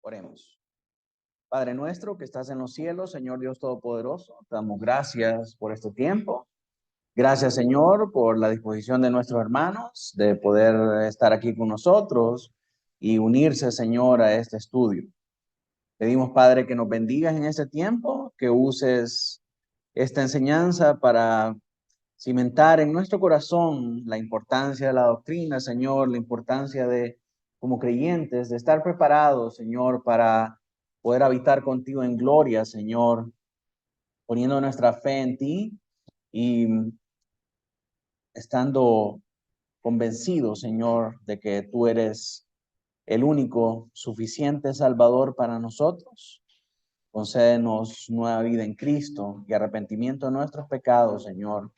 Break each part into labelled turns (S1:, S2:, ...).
S1: Oremos. Padre nuestro que estás en los cielos, Señor Dios Todopoderoso, te damos gracias por este tiempo. Gracias, Señor, por la disposición de nuestros hermanos de poder estar aquí con nosotros y unirse, Señor, a este estudio. Pedimos, Padre, que nos bendigas en este tiempo, que uses esta enseñanza para cimentar en nuestro corazón la importancia de la doctrina, Señor, la importancia de, como creyentes, de estar preparados, Señor, para poder habitar contigo en gloria, Señor, poniendo nuestra fe en ti y estando convencidos, Señor, de que tú eres el único suficiente Salvador para nosotros. Concédenos nueva vida en Cristo y arrepentimiento de nuestros pecados, Señor,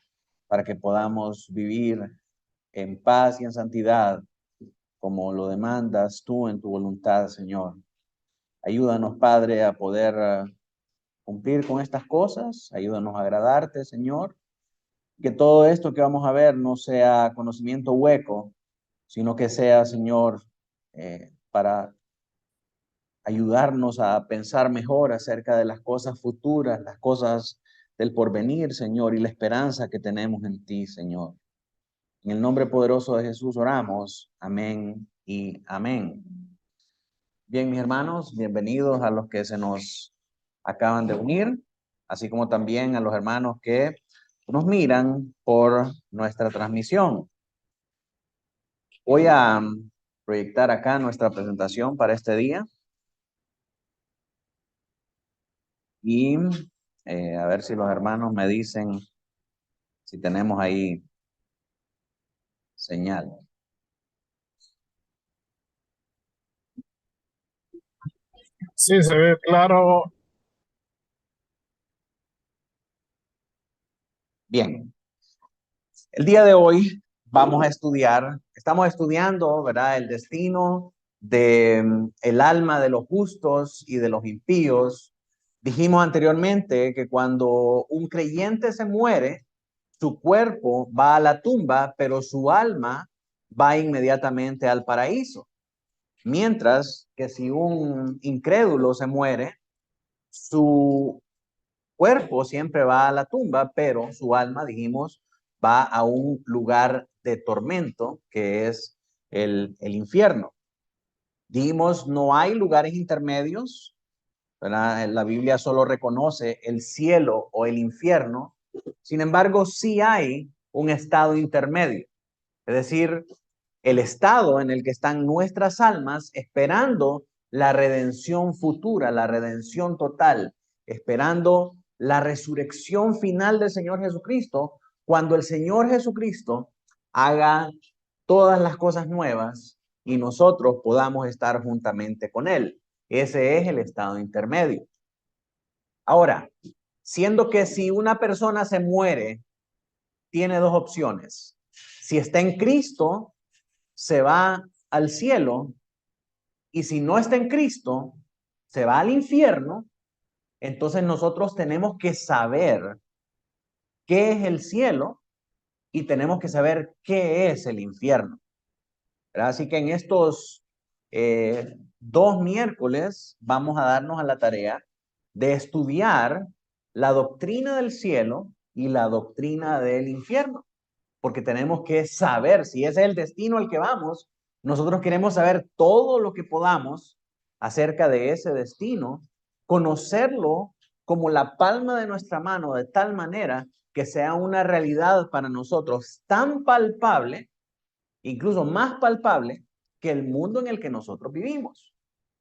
S1: para que podamos vivir en paz y en santidad, como lo demandas tú en tu voluntad, Señor. Ayúdanos, Padre, a poder cumplir con estas cosas. Ayúdanos a agradarte, Señor. Que todo esto que vamos a ver no sea conocimiento hueco, sino que sea, Señor, para ayudarnos a pensar mejor acerca de las cosas futuras, las cosas del porvenir, Señor, y la esperanza que tenemos en ti, Señor. En el nombre poderoso de Jesús oramos. Amén y amén. Bien, mis hermanos, bienvenidos a los que se nos acaban de unir, así como también a los hermanos que nos miran por nuestra transmisión. Voy a proyectar acá nuestra presentación para este día y a ver si los hermanos me dicen si tenemos ahí señal.
S2: Sí, se ve claro.
S1: Bien, el día de hoy estamos estudiando, ¿verdad? El destino de el alma de los justos y de los impíos. Dijimos anteriormente que cuando un creyente se muere, su cuerpo va a la tumba, pero su alma va inmediatamente al paraíso. Mientras que si un incrédulo se muere, su cuerpo siempre va a la tumba, pero su alma, dijimos, va a un lugar de tormento que es el infierno. Dijimos, no hay lugares intermedios, ¿verdad? La Biblia solo reconoce el cielo o el infierno. Sin embargo, sí hay un estado intermedio, es decir, el estado en el que están nuestras almas esperando la redención futura, la redención total, esperando la resurrección final del Señor Jesucristo, cuando el Señor Jesucristo haga todas las cosas nuevas y nosotros podamos estar juntamente con Él. Ese es el estado intermedio. Ahora, siendo que si una persona se muere, tiene dos opciones. Si está en Cristo, se va al cielo, y si no está en Cristo, se va al infierno. Entonces nosotros tenemos que saber qué es el cielo y tenemos que saber qué es el infierno, ¿verdad? Así que en estos 2 miércoles vamos a darnos a la tarea de estudiar la doctrina del cielo y la doctrina del infierno, porque tenemos que saber si ese es el destino al que vamos. Nosotros queremos saber todo lo que podamos acerca de ese destino, conocerlo como la palma de nuestra mano, de tal manera que sea una realidad para nosotros tan palpable, incluso más palpable que el mundo en el que nosotros vivimos.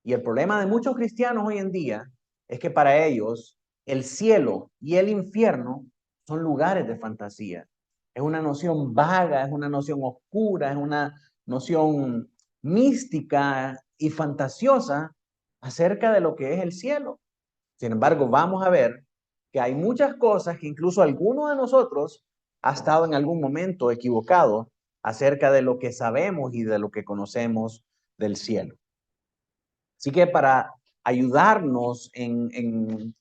S1: Y el problema de muchos cristianos hoy en día es que para ellos el cielo y el infierno son lugares de fantasía. Es una noción vaga, es una noción oscura, es una noción mística y fantasiosa acerca de lo que es el cielo. Sin embargo, vamos a ver que hay muchas cosas que incluso alguno de nosotros ha estado en algún momento equivocado acerca de lo que sabemos y de lo que conocemos del cielo. Así que para ayudarnos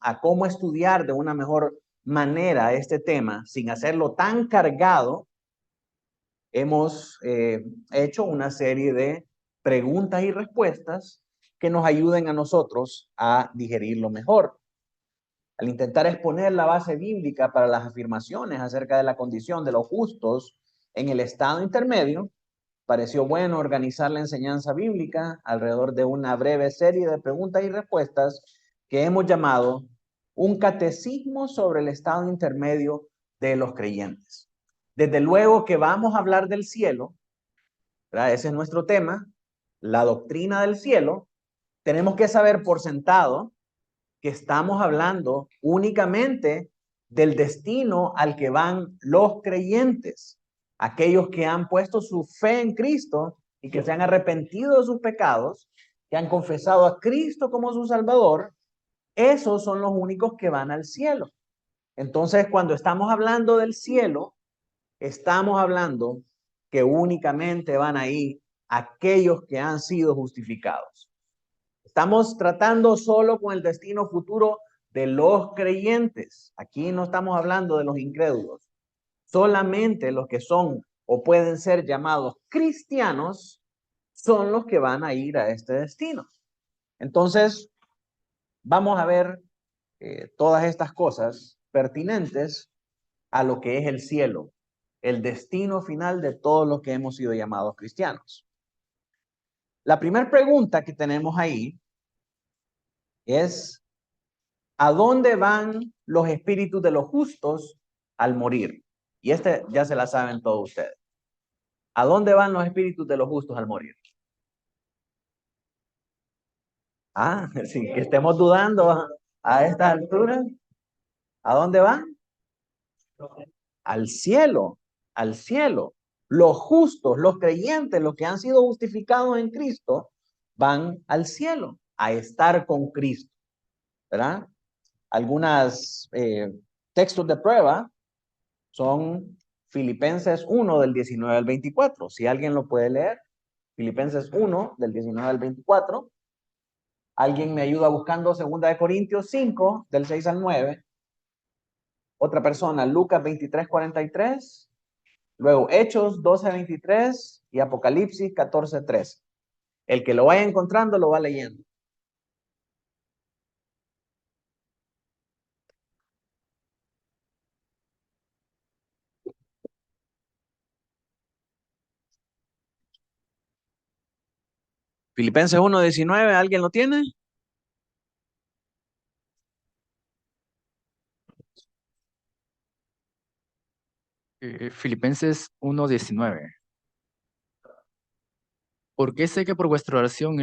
S1: a cómo estudiar de una mejor manera este tema sin hacerlo tan cargado, hemos hecho una serie de preguntas y respuestas que nos ayuden a nosotros a digerirlo mejor. Al intentar exponer la base bíblica para las afirmaciones acerca de la condición de los justos en el estado intermedio, pareció bueno organizar la enseñanza bíblica alrededor de una breve serie de preguntas y respuestas que hemos llamado un catecismo sobre el estado intermedio de los creyentes. Desde luego que vamos a hablar del cielo, ¿verdad? Ese es nuestro tema, la doctrina del cielo. Tenemos que saber por sentado que estamos hablando únicamente del destino al que van los creyentes, aquellos que han puesto su fe en Cristo y que se han arrepentido de sus pecados, que han confesado a Cristo como su Salvador. Esos son los únicos que van al cielo. Entonces, cuando estamos hablando del cielo, estamos hablando que únicamente van ahí aquellos que han sido justificados. Estamos tratando solo con el destino futuro de los creyentes. Aquí no estamos hablando de los incrédulos. Solamente los que son o pueden ser llamados cristianos son los que van a ir a este destino. Entonces, vamos a ver todas estas cosas pertinentes a lo que es el cielo, el destino final de todos los que hemos sido llamados cristianos. La primera pregunta que tenemos ahí es: ¿a dónde van los espíritus de los justos al morir? Y ya se la saben todos ustedes. ¿A dónde van los espíritus de los justos al morir? Sin que estemos dudando a esta altura. ¿A dónde van? Al cielo, al cielo. Los justos, los creyentes, los que han sido justificados en Cristo, van al cielo a estar con Cristo, ¿verdad? Algunos textos de prueba son Filipenses 1 del 19 al 24. Si alguien lo puede leer, Filipenses 1 del 19 al 24. Alguien me ayuda buscando 2 Corintios 5 del 6 al 9. Otra persona, Lucas 23, 43. Luego Hechos 12, 23 y Apocalipsis 14, 13. El que lo vaya encontrando lo va leyendo. Filipenses 1, 19, ¿alguien lo tiene?
S3: Filipenses 1:19. Porque sé que por vuestra oración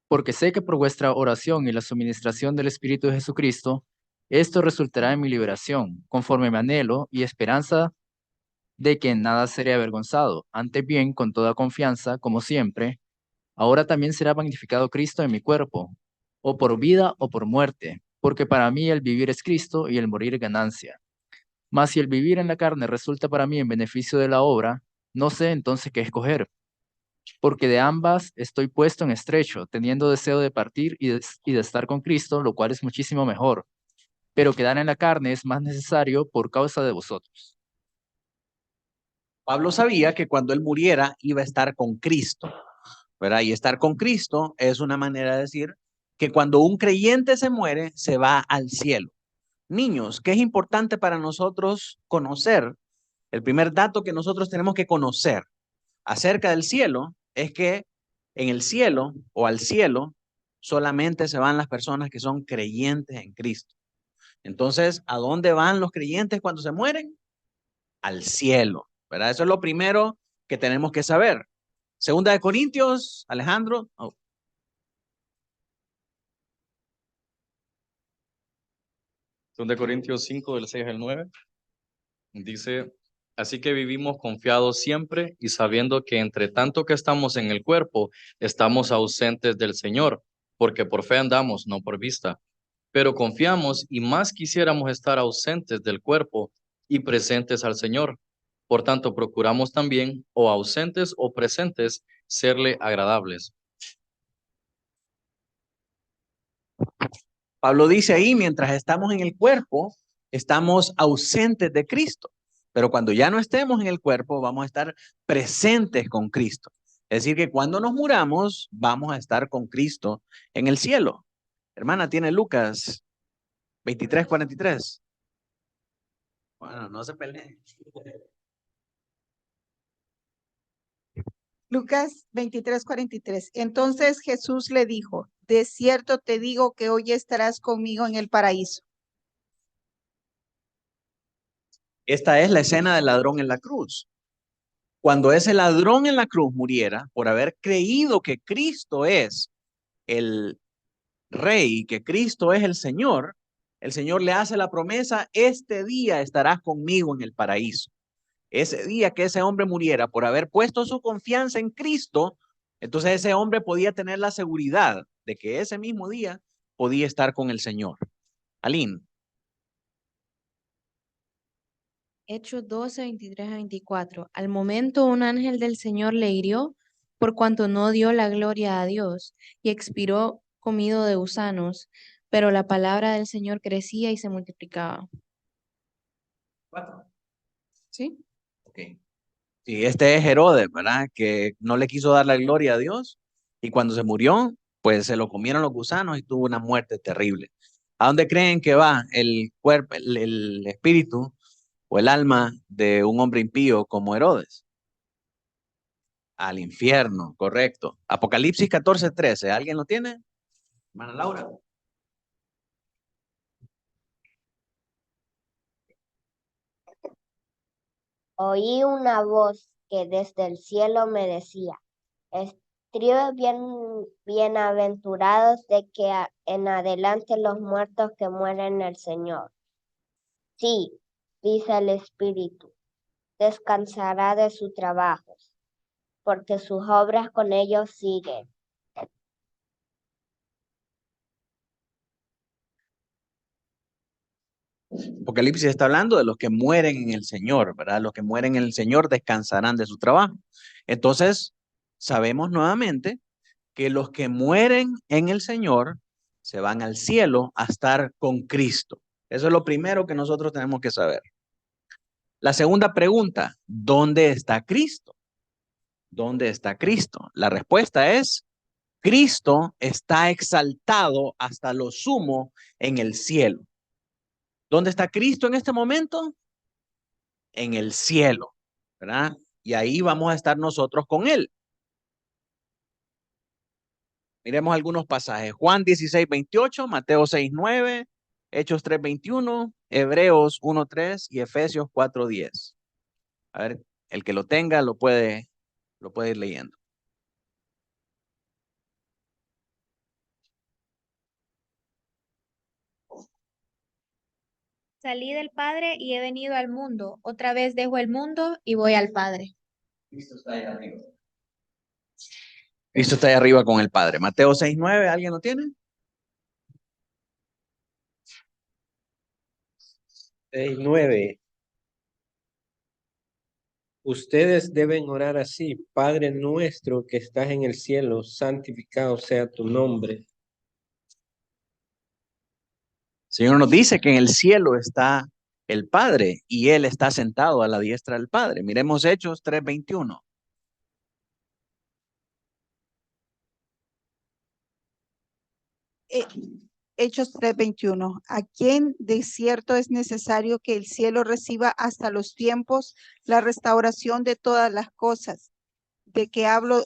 S3: porque sé que por vuestra oración y la suministración del Espíritu de Jesucristo, esto resultará en mi liberación, conforme me anhelo y esperanza de que en nada seré avergonzado. Antes bien, con toda confianza, como siempre, ahora también será magnificado Cristo en mi cuerpo, o por vida o por muerte, porque para mí el vivir es Cristo y el morir ganancia. Mas si el vivir en la carne resulta para mí en beneficio de la obra, no sé entonces qué escoger, porque de ambas estoy puesto en estrecho, teniendo deseo de partir y de estar con Cristo, lo cual es muchísimo mejor, pero quedar en la carne es más necesario por causa de vosotros.
S1: Pablo sabía que cuando él muriera iba a estar con Cristo, ¿verdad? Y estar con Cristo es una manera de decir que cuando un creyente se muere, se va al cielo. Niños, ¿qué es importante para nosotros conocer? El primer dato que nosotros tenemos que conocer acerca del cielo es que en el cielo o al cielo solamente se van las personas que son creyentes en Cristo. Entonces, ¿a dónde van los creyentes cuando se mueren? Al cielo, ¿verdad? Eso es lo primero que tenemos que saber. 2 Corintios, Alejandro.
S4: 2 Corintios 5 del 6 al 9 dice: así que vivimos confiados siempre y sabiendo que entre tanto que estamos en el cuerpo, estamos ausentes del Señor, porque por fe andamos, no por vista. Pero confiamos y más quisiéramos estar ausentes del cuerpo y presentes al Señor. Por tanto, procuramos también, o ausentes o presentes, serle agradables.
S1: Pablo dice ahí, mientras estamos en el cuerpo, estamos ausentes de Cristo. Pero cuando ya no estemos en el cuerpo, vamos a estar presentes con Cristo. Es decir, que cuando nos muramos, vamos a estar con Cristo en el cielo. Hermana, tiene Lucas 23:43. Bueno, no se peleen.
S5: Lucas 23:43. Entonces Jesús le dijo, de cierto te digo que hoy estarás conmigo en el paraíso.
S1: Esta es la escena del ladrón en la cruz. Cuando ese ladrón en la cruz muriera por haber creído que Cristo es el Rey, que Cristo es el Señor le hace la promesa, este día estarás conmigo en el paraíso. Ese día que ese hombre muriera por haber puesto su confianza en Cristo, entonces ese hombre podía tener la seguridad de que ese mismo día podía estar con el Señor. Aline.
S6: Hechos 12, 23 a 24. Al momento un ángel del Señor le hirió por cuanto no dio la gloria a Dios y expiró comido de gusanos, pero la palabra del Señor crecía y se multiplicaba. ¿Sí?
S1: Ok. Sí, este es Herodes, ¿verdad? Que no le quiso dar la gloria a Dios y cuando se murió, pues se lo comieron los gusanos y tuvo una muerte terrible. ¿A dónde creen que va el cuerpo, el espíritu o el alma de un hombre impío como Herodes? Al infierno, correcto. Apocalipsis 14:13, ¿alguien lo tiene? Hermana Laura.
S7: Oí una voz que desde el cielo me decía, escribe bienaventurados de que en adelante los muertos que mueren en el Señor. Sí, dice el Espíritu, descansará de su trabajo, porque sus obras con ellos siguen.
S1: Apocalipsis está hablando de los que mueren en el Señor, ¿verdad? Los que mueren en el Señor descansarán de su trabajo. Entonces, sabemos nuevamente que los que mueren en el Señor se van al cielo a estar con Cristo. Eso es lo primero que nosotros tenemos que saber. La segunda pregunta, ¿dónde está Cristo? ¿Dónde está Cristo? La respuesta es, Cristo está exaltado hasta lo sumo en el cielo. ¿Dónde está Cristo en este momento? En el cielo, ¿verdad? Y ahí vamos a estar nosotros con Él. Miremos algunos pasajes. Juan 16:28, Mateo 6:9, Hechos 3:21, Hebreos 1:3 y Efesios 4:10. A ver, el que lo tenga lo puede ir leyendo.
S6: Salí del Padre y he venido al mundo. Otra vez dejo el mundo y voy al Padre.
S1: Cristo está ahí arriba. Cristo está ahí arriba con el Padre. Mateo 6:9, ¿alguien lo tiene?
S8: 6:9. Ustedes deben orar así: Padre nuestro que estás en el cielo, santificado sea tu nombre.
S1: El Señor nos dice que en el cielo está el Padre y Él está sentado a la diestra del Padre. Miremos Hechos 3:21.
S5: Hechos 3:21. A quien de cierto es necesario que el cielo reciba hasta los tiempos la restauración de todas las cosas, de que habló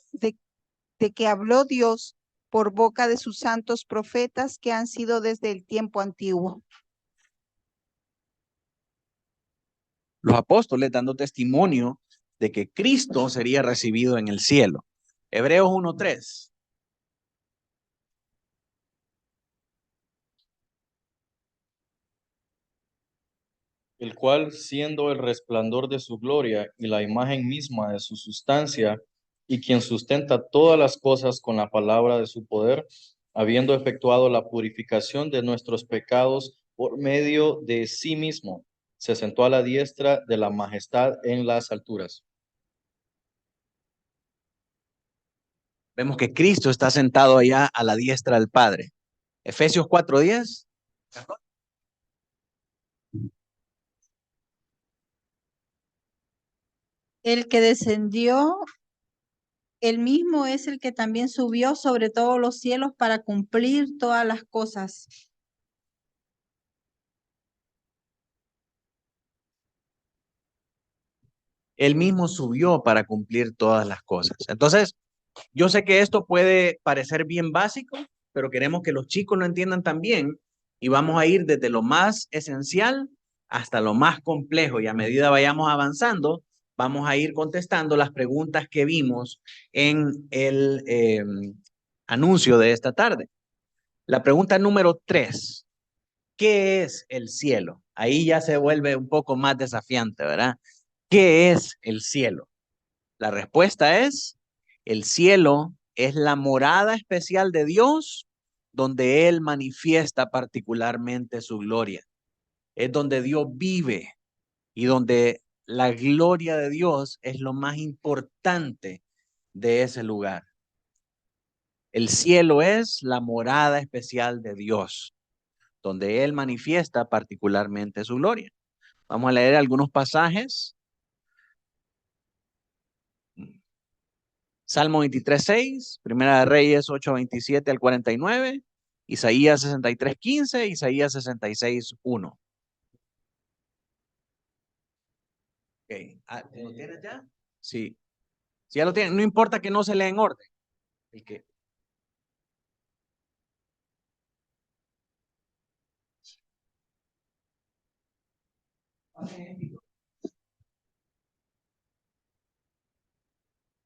S5: Dios por boca de sus santos profetas que han sido desde el tiempo antiguo.
S1: Los apóstoles dando testimonio de que Cristo sería recibido en el cielo. Hebreos 1:3.
S4: El cual, siendo el resplandor de su gloria y la imagen misma de su sustancia, y quien sustenta todas las cosas con la palabra de su poder, habiendo efectuado la purificación de nuestros pecados por medio de sí mismo, se sentó a la diestra de la majestad en las alturas.
S1: Vemos que Cristo está sentado allá a la diestra del Padre. Efesios 4:10.
S5: El que descendió el mismo es el que también subió sobre todos los cielos para cumplir todas las cosas.
S1: Él mismo subió para cumplir todas las cosas. Entonces, yo sé que esto puede parecer bien básico, pero queremos que los chicos lo entiendan también y vamos a ir desde lo más esencial hasta lo más complejo y a medida vayamos avanzando, vamos a ir contestando las preguntas que vimos en el anuncio de esta tarde. La pregunta número 3, ¿qué es el cielo? Ahí ya se vuelve un poco más desafiante, ¿verdad? ¿Qué es el cielo? La respuesta es, el cielo es la morada especial de Dios donde Él manifiesta particularmente su gloria. Es donde Dios vive y donde la gloria de Dios es lo más importante de ese lugar. El cielo es la morada especial de Dios, donde Él manifiesta particularmente su gloria. Vamos a leer algunos pasajes. Salmo 23:6, Primera de Reyes 8:27 al 49, Isaías 63:15, Isaías 66:1. Okay. ¿Lo tienes ya? Sí. Si ya lo tienen, no importa que no se lea en orden. El que...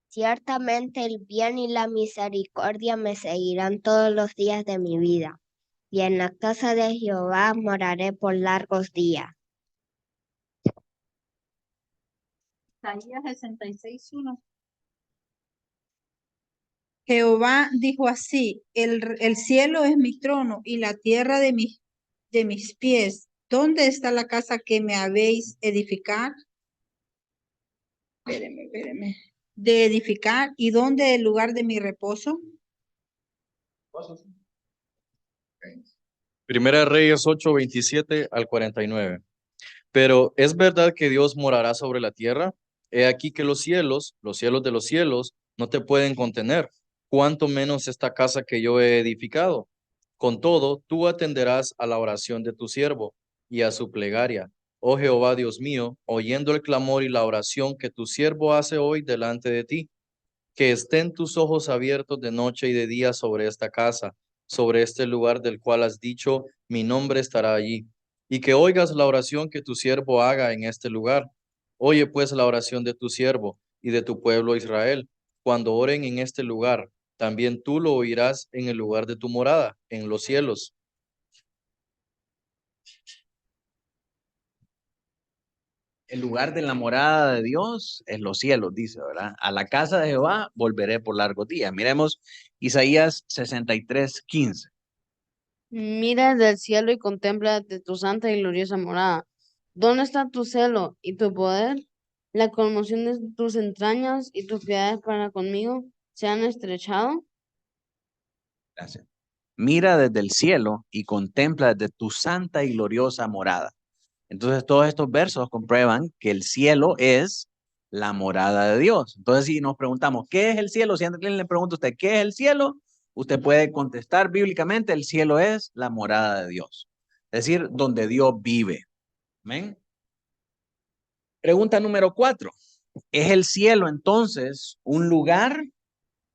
S7: Ciertamente el bien y la misericordia me seguirán todos los días de mi vida, y en la casa de Jehová moraré por largos días.
S5: Isaías 66:1. Jehová dijo así, el cielo es mi trono y la tierra de mis pies. ¿Dónde está la casa que me habéis edificar? Espéreme. De edificar, ¿y dónde el lugar de mi reposo?
S4: Primera de Reyes 8:27 al 49. Pero ¿es verdad que Dios morará sobre la tierra? He aquí que los cielos de los cielos, no te pueden contener, cuanto menos esta casa que yo he edificado. Con todo, tú atenderás a la oración de tu siervo y a su plegaria. Oh Jehová Dios mío, oyendo el clamor y la oración que tu siervo hace hoy delante de ti, que estén tus ojos abiertos de noche y de día sobre esta casa, sobre este lugar del cual has dicho, mi nombre estará allí, y que oigas la oración que tu siervo haga en este lugar. Oye pues la oración de tu siervo y de tu pueblo Israel, cuando oren en este lugar. También tú lo oirás en el lugar de tu morada, en los cielos.
S1: El lugar de la morada de Dios es los cielos, dice, ¿verdad? A la casa de Jehová volveré por largos días. Miremos Isaías 63:15.
S9: Mira del cielo y contempla de tu santa y gloriosa morada. ¿Dónde está tu celo y tu poder? La conmoción de tus entrañas y tus piedades para conmigo se han estrechado.
S1: Gracias. Mira desde el cielo y contempla desde tu santa y gloriosa morada. Entonces, todos estos versos comprueban que el cielo es la morada de Dios. Entonces, si nos preguntamos, ¿qué es el cielo? Si alguien le pregunta a usted, ¿qué es el cielo? Usted puede contestar bíblicamente, el cielo es la morada de Dios. Es decir, donde Dios vive. ¿Amén? Pregunta número 4. ¿Es el cielo entonces un lugar?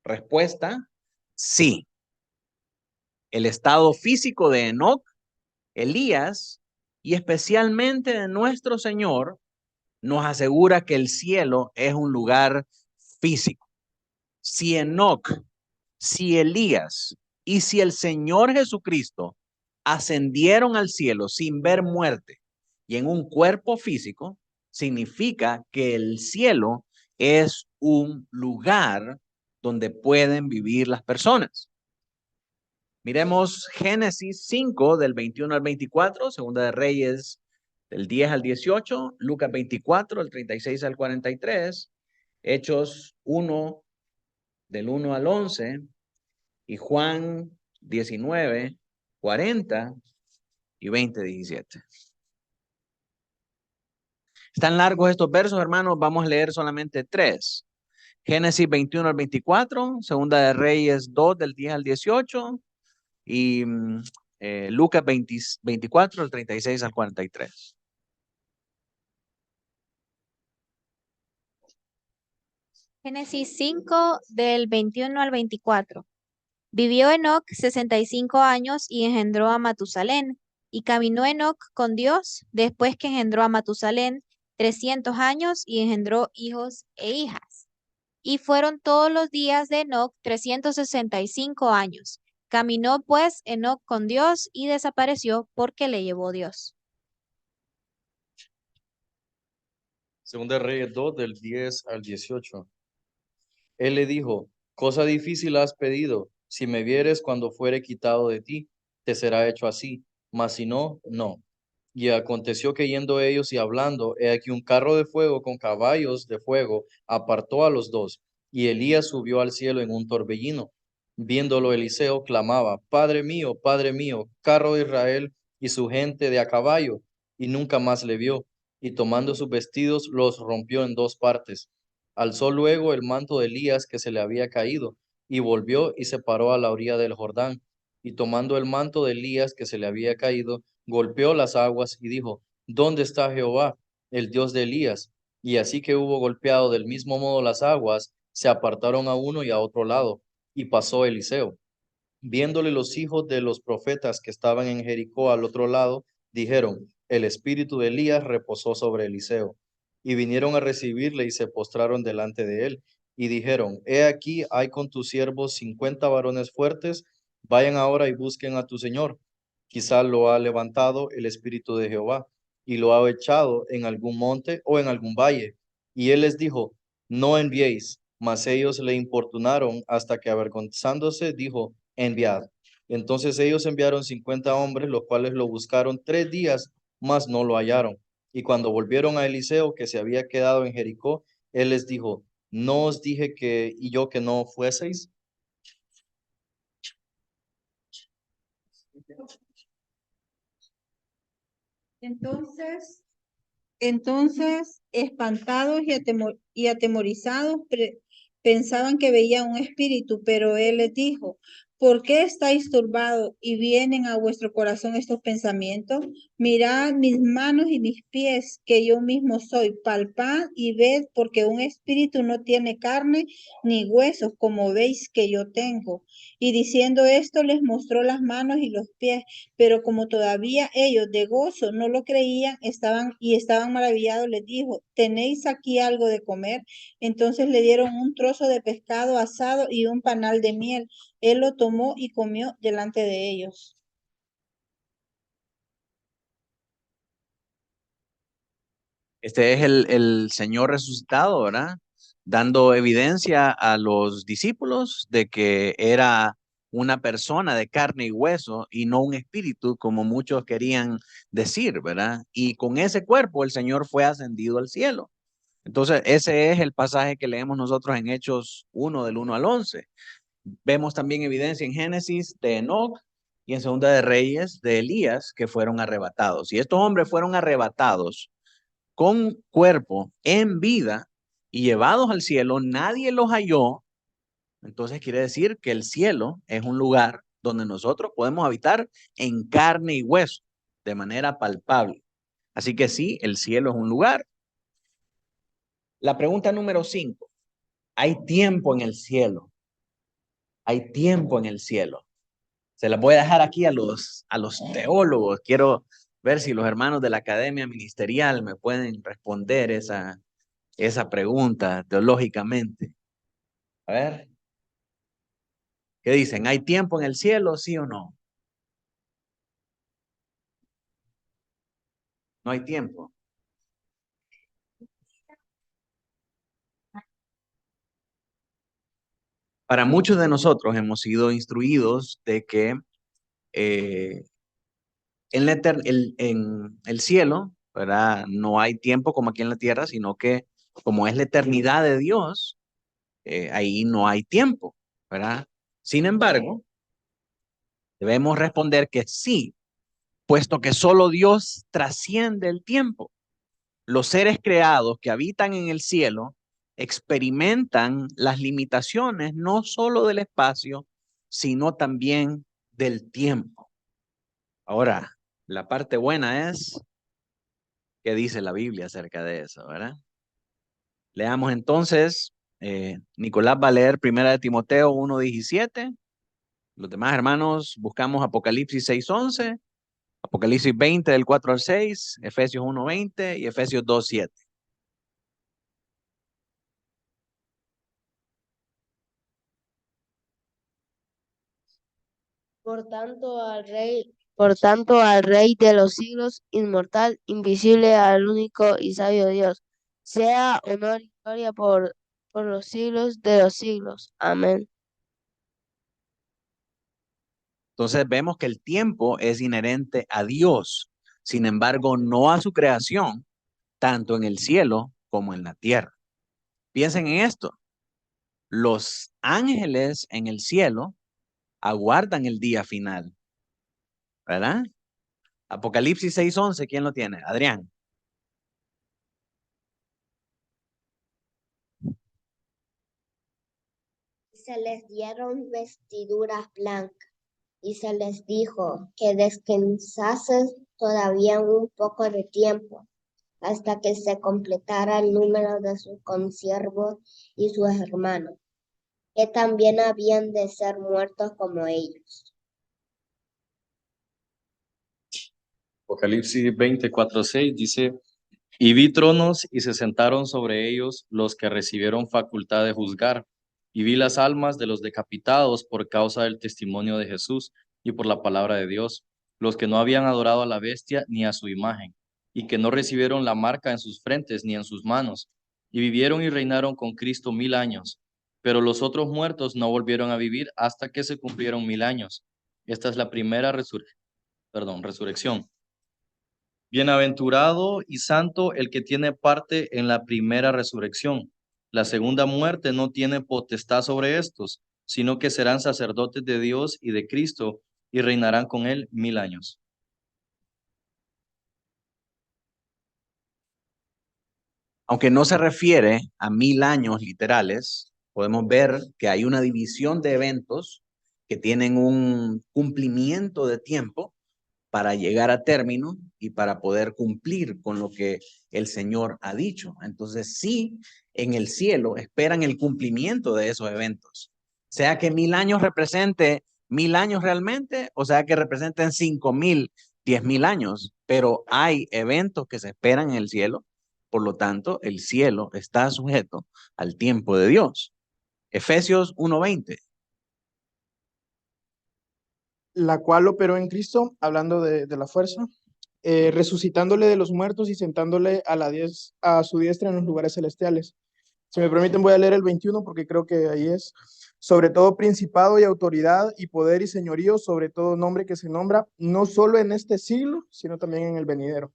S1: Respuesta, sí. El estado físico de Enoc, Elías y especialmente de nuestro Señor nos asegura que el cielo es un lugar físico. Si Enoc, si Elías y si el Señor Jesucristo ascendieron al cielo sin ver muerte y en un cuerpo físico, significa que el cielo es un lugar donde pueden vivir las personas. Miremos Génesis 5 del 21 al 24, Segunda de Reyes del 10 al 18, Lucas 24 del 36 al 43, Hechos 1 del 1 al 11 y Juan 19, 40 y 20, 17. Están largos estos versos, hermanos, vamos a leer solamente 3. Génesis 21 al 24, Segunda de Reyes 2 del 10 al 18 y Lucas 24 del 36 al 43.
S10: Génesis 5 del 21 al 24. Vivió Enoc 65 años y engendró a Matusalén. Y caminó Enoc con Dios después que engendró a Matusalén 300 años y engendró hijos e hijas. Y fueron todos los días de Enoc 365 años. Caminó pues Enoc con Dios y desapareció porque le llevó Dios.
S4: Segunda de Reyes 2 del 10 al 18. Él le dijo, cosa difícil has pedido. Si me vieres cuando fuere quitado de ti, te será hecho así. Mas si no, no. Y aconteció que yendo ellos y hablando, he aquí un carro de fuego con caballos de fuego apartó a los dos. Y Elías subió al cielo en un torbellino. Viéndolo Eliseo clamaba, Padre mío, carro de Israel y su gente de a caballo. Y nunca más le vio. Y tomando sus vestidos los rompió en dos partes. Alzó luego el manto de Elías que se le había caído, y volvió y se paró a la orilla del Jordán. Y tomando el manto de Elías que se le había caído, golpeó las aguas y dijo, ¿dónde está Jehová, el Dios de Elías? Y así que hubo golpeado del mismo modo las aguas, se apartaron a uno y a otro lado, y pasó Eliseo. Viéndole los hijos de los profetas que estaban en Jericó al otro lado, dijeron, el espíritu de Elías reposó sobre Eliseo. Y vinieron a recibirle y se postraron delante de él. Y dijeron, he aquí hay con tus siervos 50 varones fuertes, vayan ahora y busquen a tu señor. Quizá lo ha levantado el espíritu de Jehová y lo ha echado en algún monte o en algún valle. Y él les dijo, no enviéis. Mas ellos le importunaron hasta que avergonzándose dijo, enviad. Entonces ellos enviaron 50 hombres, los cuales lo buscaron 3 días, mas no lo hallaron. Y cuando volvieron a Eliseo, que se había quedado en Jericó, él les dijo, ¿no os dije que y yo que no fueseis?
S5: Entonces, espantados y atemorizados, pensaban que veían un espíritu, pero él les dijo, ¿por qué estáis turbados y vienen a vuestro corazón estos pensamientos? Mirad mis manos y mis pies, que yo mismo soy. Palpad y ved, porque un espíritu no tiene carne ni huesos, como veis que yo tengo. Y diciendo esto, les mostró las manos y los pies. Pero como todavía ellos de gozo no lo creían, estaban maravillados, les dijo, ¿tenéis aquí algo de comer? Entonces le dieron un trozo de pescado asado y un panal de miel. Él lo tomó y comió delante de ellos.
S1: Este es el Señor resucitado, ¿verdad? Dando evidencia a los discípulos de que era una persona de carne y hueso y no un espíritu, como muchos querían decir, ¿verdad? Y con ese cuerpo el Señor fue ascendido al cielo. Entonces, ese es el pasaje que leemos nosotros en Hechos 1, del 1 al 11. Vemos también evidencia en Génesis de Enoc y en Segunda de Reyes de Elías, que fueron arrebatados. Y estos hombres fueron arrebatados con cuerpo en vida y llevados al cielo, nadie los halló. Entonces quiere decir que el cielo es un lugar donde nosotros podemos habitar en carne y hueso, de manera palpable. Así que sí, el cielo es un lugar. La pregunta número 5. ¿Hay tiempo en el cielo? Hay tiempo en el cielo. Se las voy a dejar aquí a los teólogos. Quiero ver si los hermanos de la Academia Ministerial me pueden responder esa pregunta teológicamente. A ver. ¿Qué dicen? ¿Hay tiempo en el cielo, sí o no? No hay tiempo. Para muchos de nosotros hemos sido instruidos de que en el cielo, ¿verdad? No hay tiempo como aquí en la tierra, sino que como es la eternidad de Dios, ahí no hay tiempo, ¿verdad? Sin embargo, debemos responder que sí, puesto que solo Dios trasciende el tiempo. Los seres creados que habitan en el cielo experimentan las limitaciones no solo del espacio, sino también del tiempo. Ahora, la parte buena es, ¿qué dice la Biblia acerca de eso, verdad? Leamos entonces, Nicolás va a leer 1 Timoteo 1:17. Los demás hermanos buscamos Apocalipsis 6:11, Apocalipsis 20 del 4 al 6, Efesios 1:20 y Efesios 2:7.
S7: Por tanto al Rey de los siglos, inmortal, invisible, al único y sabio Dios, sea honor y gloria por los siglos de los siglos. Amén.
S1: Entonces vemos que el tiempo es inherente a Dios, sin embargo no a su creación, tanto en el cielo como en la tierra. Piensen en esto. Los ángeles en el cielo aguardan el día final, ¿verdad? Apocalipsis 6:11, ¿quién lo tiene? Adrián.
S7: Se les dieron vestiduras blancas y se les dijo que descansasen todavía un poco de tiempo hasta que se completara el número de sus consiervos y sus hermanos, que también habían de ser muertos como ellos.
S4: Apocalipsis 24:6 dice, y vi tronos y se sentaron sobre ellos los que recibieron facultad de juzgar, y vi las almas de los decapitados por causa del testimonio de Jesús y por la palabra de Dios, los que no habían adorado a la bestia ni a su imagen, y que no recibieron la marca en sus frentes ni en sus manos, y vivieron y reinaron con Cristo 1000 años. Pero los otros muertos no volvieron a vivir hasta que se cumplieron 1000 años. Esta es la primera resurrección. Bienaventurado y santo el que tiene parte en la primera resurrección. La segunda muerte no tiene potestad sobre estos, sino que serán sacerdotes de Dios y de Cristo y reinarán con él 1000 años.
S1: Aunque no se refiere a 1000 años literales, podemos ver que hay una división de eventos que tienen un cumplimiento de tiempo para llegar a término y para poder cumplir con lo que el Señor ha dicho. Entonces, sí, en el cielo esperan el cumplimiento de esos eventos. Sea que 1000 años represente 1000 años realmente, o sea que representen 5000, 10,000 años, pero hay eventos que se esperan en el cielo. Por lo tanto, el cielo está sujeto al tiempo de Dios. Efesios 1:20.
S11: La cual operó en Cristo, hablando de la fuerza, resucitándole de los muertos y sentándole a su diestra en los lugares celestiales. Si me permiten, voy a leer el 21 porque creo que ahí es. Sobre todo principado y autoridad y poder y señorío, sobre todo nombre que se nombra, no solo en este siglo, sino también en el venidero.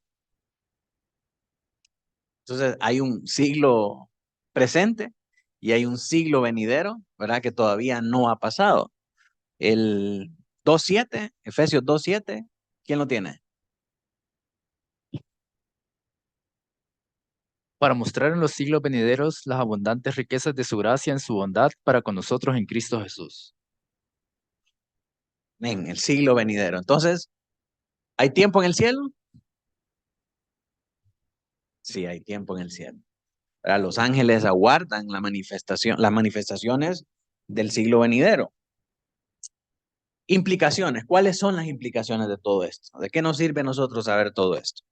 S1: Entonces, hay un siglo presente y hay un siglo venidero, ¿verdad? Que todavía no ha pasado. El 2:7, Efesios 2:7, ¿quién lo tiene?
S3: Para mostrar en los siglos venideros las abundantes riquezas de su gracia en su bondad para con nosotros en Cristo Jesús.
S1: En el siglo venidero. Entonces, ¿hay tiempo en el cielo? Sí, hay tiempo en el cielo. ¿Verdad? Los ángeles aguardan las manifestaciones del siglo venidero. Implicaciones. ¿Cuáles son las implicaciones de todo esto? ¿De qué nos sirve a nosotros saber todo esto?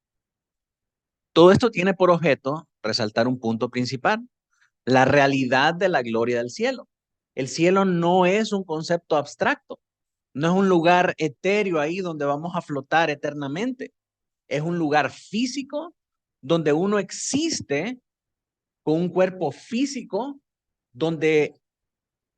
S1: Todo esto tiene por objeto resaltar un punto principal, la realidad de la gloria del cielo. El cielo no es un concepto abstracto, no es un lugar etéreo ahí donde vamos a flotar eternamente. Es un lugar físico donde uno existe con un cuerpo físico, donde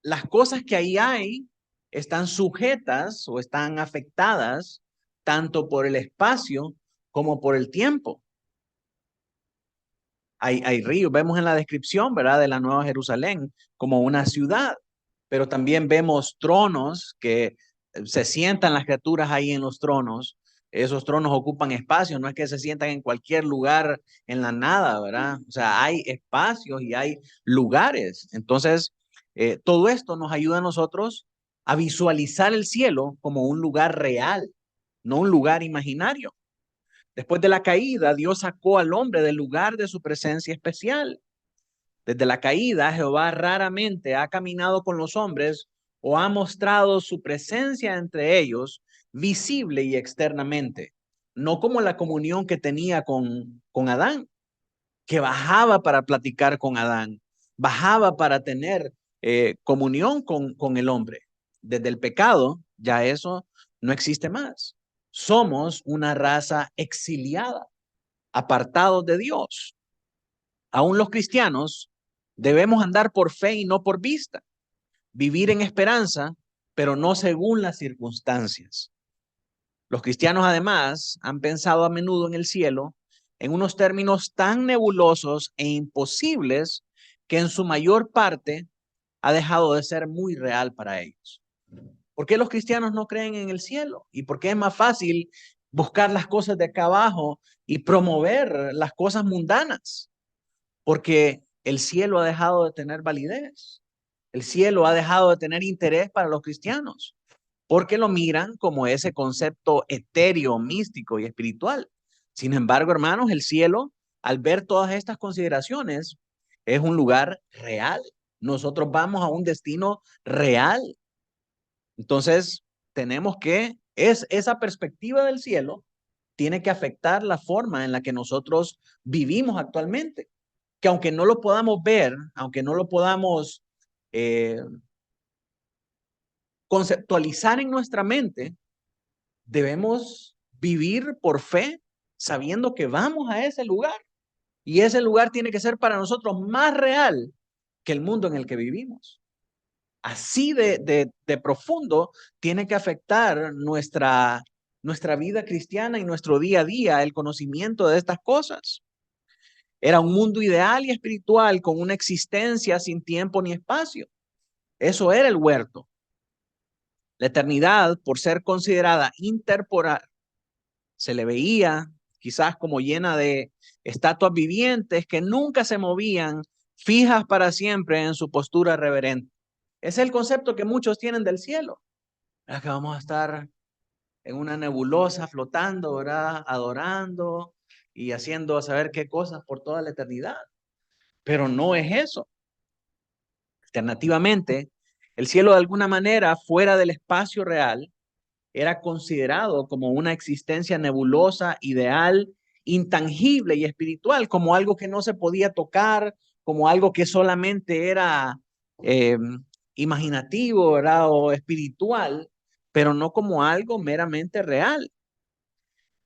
S1: las cosas que ahí hay están sujetas o están afectadas tanto por el espacio como por el tiempo. Hay ríos, vemos en la descripción, ¿verdad?, de la Nueva Jerusalén como una ciudad, pero también vemos tronos que se sientan las criaturas ahí en los tronos, Esos tronos ocupan espacio, no es que se sientan en cualquier lugar en la nada, ¿verdad? O sea, hay espacios y hay lugares. Entonces, todo esto nos ayuda a nosotros a visualizar el cielo como un lugar real, no un lugar imaginario. Después de la caída, Dios sacó al hombre del lugar de su presencia especial. Desde la caída, Jehová raramente ha caminado con los hombres o ha mostrado su presencia entre ellos visible y externamente, no como la comunión que tenía con Adán, que bajaba para platicar con Adán, bajaba para tener comunión con el hombre. Desde el pecado, ya eso no existe más. Somos una raza exiliada, apartados de Dios. Aún los cristianos debemos andar por fe y no por vista, vivir en esperanza, pero no según las circunstancias. Los cristianos además han pensado a menudo en el cielo en unos términos tan nebulosos e imposibles que en su mayor parte ha dejado de ser muy real para ellos. ¿Por qué los cristianos no creen en el cielo? ¿Y por qué es más fácil buscar las cosas de acá abajo y promover las cosas mundanas? Porque el cielo ha dejado de tener validez. El cielo ha dejado de tener interés para los cristianos, porque lo miran como ese concepto etéreo, místico y espiritual. Sin embargo, hermanos, el cielo, al ver todas estas consideraciones, es un lugar real. Nosotros vamos a un destino real. Entonces, tenemos que, esa perspectiva del cielo tiene que afectar la forma en la que nosotros vivimos actualmente. Que aunque no lo podamos ver, aunque no lo podamos conceptualizar en nuestra mente, debemos vivir por fe sabiendo que vamos a ese lugar. Y ese lugar tiene que ser para nosotros más real que el mundo en el que vivimos. Así de profundo tiene que afectar nuestra vida cristiana y nuestro día a día, el conocimiento de estas cosas. Era un mundo ideal y espiritual con una existencia sin tiempo ni espacio. Eso era el huerto. La eternidad, por ser considerada intemporal, se le veía quizás como llena de estatuas vivientes que nunca se movían, fijas para siempre en su postura reverente. Ese es el concepto que muchos tienen del cielo. ¿Verdad? Que vamos a estar en una nebulosa flotando, ¿verdad? Adorando y haciendo a saber qué cosas por toda la eternidad. Pero no es eso. Alternativamente, el cielo de alguna manera fuera del espacio real era considerado como una existencia nebulosa, ideal, intangible y espiritual, como algo que no se podía tocar, como algo que solamente era imaginativo, ¿verdad? O espiritual, pero no como algo meramente real.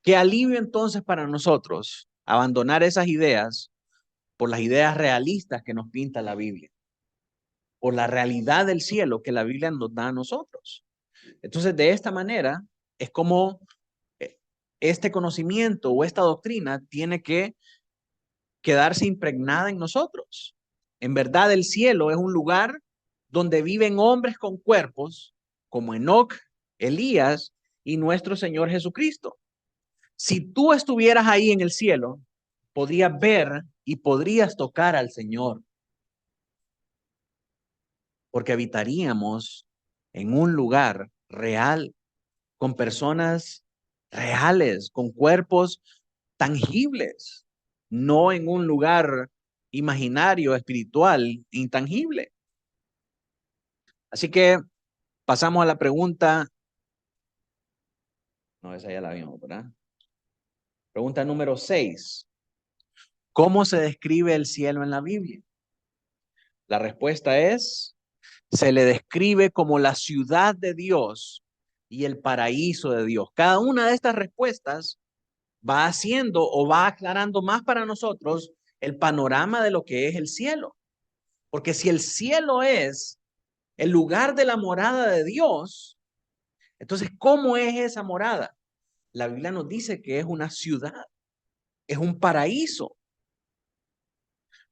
S1: Qué alivio entonces para nosotros abandonar esas ideas por las ideas realistas que nos pinta la Biblia, por la realidad del cielo que la Biblia nos da a nosotros. Entonces, de esta manera es como este conocimiento o esta doctrina tiene que quedarse impregnada en nosotros. En verdad, el cielo es un lugar donde viven hombres con cuerpos como Enoc, Elías y nuestro Señor Jesucristo. Si tú estuvieras ahí en el cielo, podrías ver y podrías tocar al Señor, porque habitaríamos en un lugar real, con personas reales, con cuerpos tangibles, no en un lugar imaginario, espiritual, intangible. Así que pasamos a la pregunta. No, esa ya la vimos, ¿verdad? Pregunta número 6. ¿Cómo se describe el cielo en la Biblia? La respuesta es, se le describe como la ciudad de Dios y el paraíso de Dios. Cada una de estas respuestas va haciendo o va aclarando más para nosotros el panorama de lo que es el cielo. Porque si el cielo es el lugar de la morada de Dios, entonces, ¿cómo es esa morada? La Biblia nos dice que es una ciudad, es un paraíso.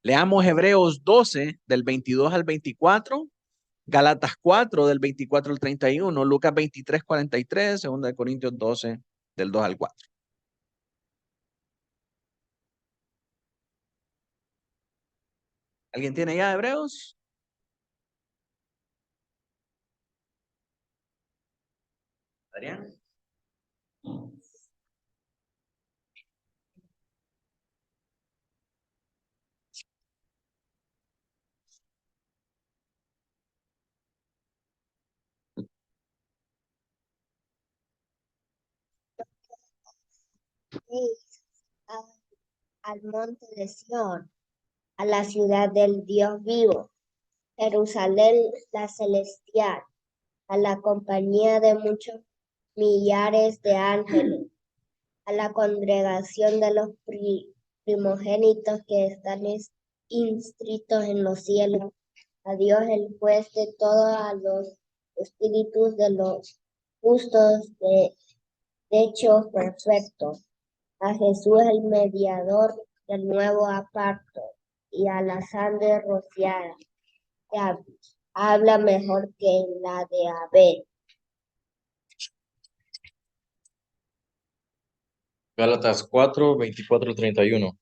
S1: Leamos Hebreos 12, del 22 al 24, Gálatas 4, del 24 al 31, Lucas 23, 43, 2 Corintios 12, del 2 al 4. ¿Alguien tiene ya Hebreos? Adrián.
S7: Al monte de Sión, a la ciudad del Dios vivo, Jerusalén la celestial, a la compañía de muchos millares de ángeles, a la congregación de los primogénitos que están inscritos en los cielos, a Dios el juez de todos, a los espíritus de los justos de hechos perfectos, a Jesús el mediador del nuevo pacto y a la sangre rociada, que habla mejor que la de Abel.
S4: Gálatas 4, 24 al 31.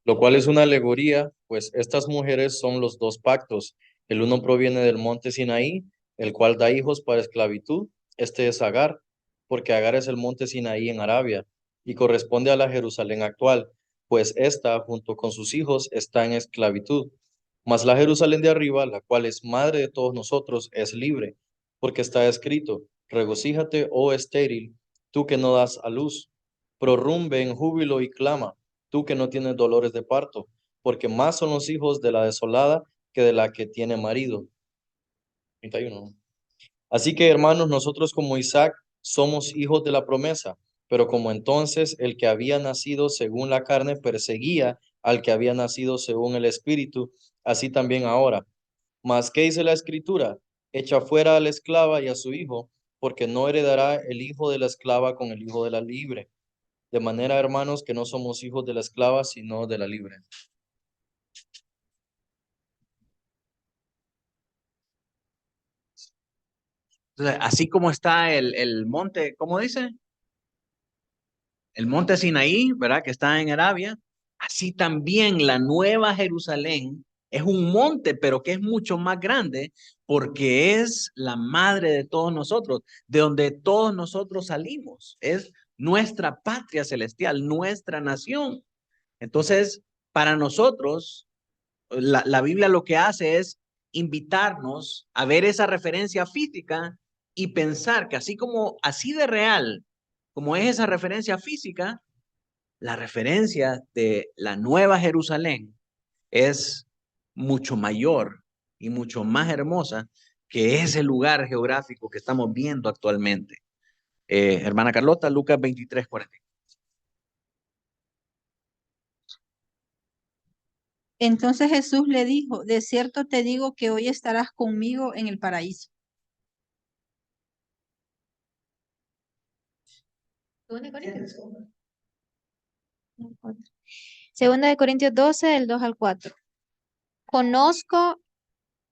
S4: Lo cual es una alegoría, pues estas mujeres son los dos pactos. El uno proviene del monte Sinaí, el cual da hijos para esclavitud. Este es Agar, porque Agar es el monte Sinaí en Arabia, y corresponde a la Jerusalén actual, pues ésta, junto con sus hijos, está en esclavitud. Mas la Jerusalén de arriba, la cual es madre de todos nosotros, es libre, porque está escrito, regocíjate, oh estéril, tú que no das a luz, prorrumbe en júbilo y clama, tú que no tienes dolores de parto, porque más son los hijos de la desolada que de la que tiene marido. 31. Así que, hermanos, nosotros como Isaac somos hijos de la promesa, pero como entonces el que había nacido según la carne perseguía al que había nacido según el espíritu, así también ahora. Mas, ¿qué dice la escritura? Echa fuera a la esclava y a su hijo, porque no heredará el hijo de la esclava con el hijo de la libre. De manera, hermanos, que no somos hijos de la esclava, sino de la libre.
S1: Entonces, así como está el monte, ¿cómo dice? El monte Sinaí, ¿verdad? Que está en Arabia. Así también la Nueva Jerusalén es un monte, pero que es mucho más grande porque es la madre de todos nosotros, de donde todos nosotros salimos. Es nuestra patria celestial, nuestra nación. Entonces, para nosotros, la Biblia lo que hace es invitarnos a ver esa referencia física y pensar que así de real como es esa referencia física, la referencia de la Nueva Jerusalén es mucho mayor y mucho más hermosa que ese lugar geográfico que estamos viendo actualmente. Hermana Carlota, Lucas 23, 40.
S5: Entonces Jesús le dijo, de cierto te digo que hoy estarás conmigo en el paraíso.
S10: Segunda de Corintios 12, del 2 al 4. Conozco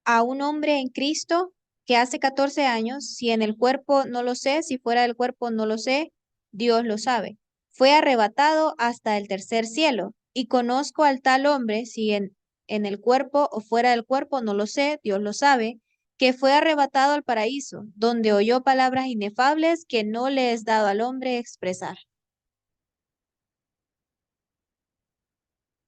S10: a un hombre en Cristo que hace 14 años, si en el cuerpo no lo sé, si fuera del cuerpo no lo sé, Dios lo sabe. Fue arrebatado hasta el tercer cielo. Y conozco al tal hombre, si en el cuerpo o fuera del cuerpo no lo sé, Dios lo sabe, que fue arrebatado al paraíso, donde oyó palabras inefables que no le es dado al hombre expresar.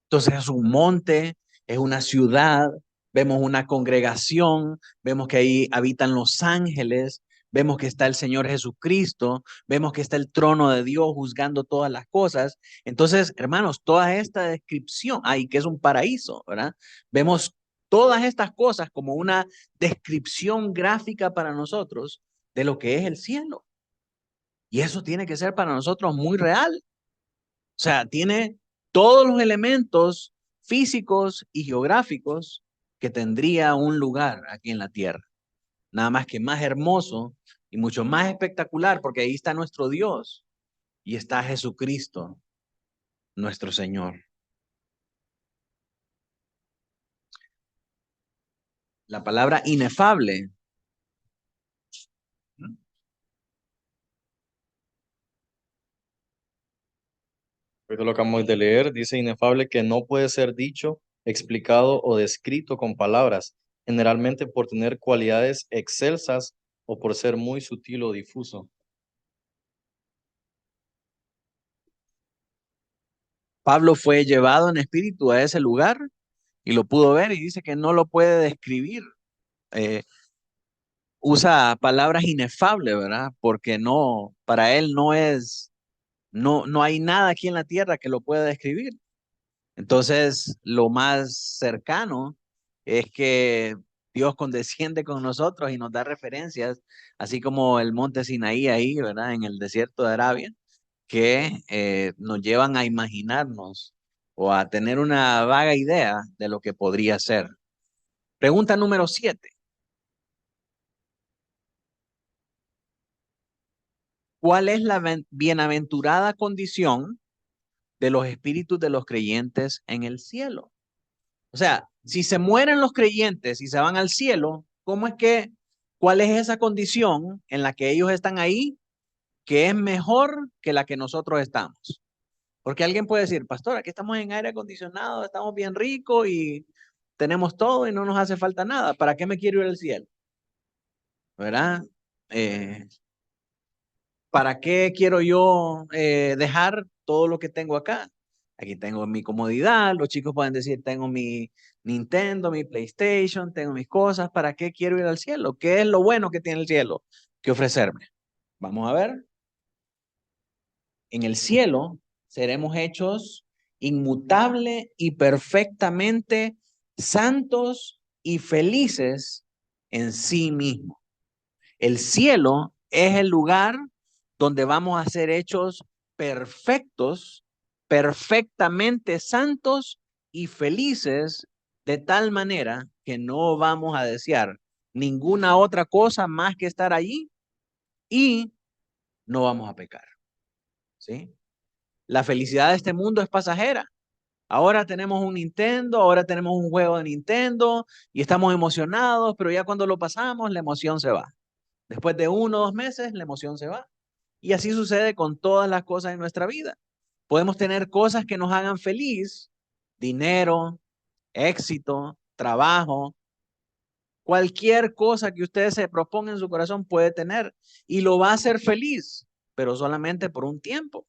S1: Entonces es un monte, es una ciudad, vemos una congregación, vemos que ahí habitan los ángeles, vemos que está el Señor Jesucristo, vemos que está el trono de Dios juzgando todas las cosas. Entonces, hermanos, toda esta descripción, ahí que es un paraíso, ¿verdad? Vemos todas estas cosas como una descripción gráfica para nosotros de lo que es el cielo. Y eso tiene que ser para nosotros muy real. O sea, tiene todos los elementos físicos y geográficos que tendría un lugar aquí en la tierra. Nada más que más hermoso y mucho más espectacular, porque ahí está nuestro Dios y está Jesucristo, nuestro Señor. La palabra inefable
S4: Esto lo acabamos de leer, dice inefable que no puede ser dicho, explicado o descrito con palabras, generalmente por tener cualidades excelsas o por ser muy sutil o difuso.
S1: Pablo fue llevado en espíritu a ese lugar y lo pudo ver y dice que no lo puede describir. Usa palabras inefables, ¿verdad? Porque no, para él no hay nada aquí en la tierra que lo pueda describir. Entonces, lo más cercano es que Dios condesciende con nosotros y nos da referencias, así como el monte Sinaí ahí, ¿verdad? En el desierto de Arabia, que nos llevan a imaginarnos o a tener una vaga idea de lo que podría ser. Pregunta número 7. ¿Cuál es la bienaventurada condición de los espíritus de los creyentes en el cielo? O sea, si se mueren los creyentes y se van al cielo, cuál es esa condición en la que ellos están ahí que es mejor que la que nosotros estamos? Porque alguien puede decir, pastor, aquí estamos en aire acondicionado, estamos bien ricos y tenemos todo y no nos hace falta nada. ¿Para qué me quiero ir al cielo? ¿Verdad? ¿Para qué quiero yo dejar todo lo que tengo acá? Aquí tengo mi comodidad, los chicos pueden decir, tengo mi Nintendo, mi PlayStation, tengo mis cosas, ¿para qué quiero ir al cielo? ¿Qué es lo bueno que tiene el cielo que ofrecerme? Vamos a ver. En el cielo seremos hechos inmutable y perfectamente santos y felices en sí mismos. El cielo es el lugar donde vamos a ser hechos perfectos, perfectamente santos y felices, de tal manera que no vamos a desear ninguna otra cosa más que estar allí y no vamos a pecar. ¿Sí? La felicidad de este mundo es pasajera. Ahora tenemos un Nintendo, ahora tenemos un juego de Nintendo y estamos emocionados, pero ya cuando lo pasamos, la emoción se va. Después de 1 o 2 meses, la emoción se va. Y así sucede con todas las cosas en nuestra vida. Podemos tener cosas que nos hagan feliz, dinero, éxito, trabajo, cualquier cosa que usted se proponga en su corazón puede tener y lo va a hacer feliz, pero solamente por un tiempo,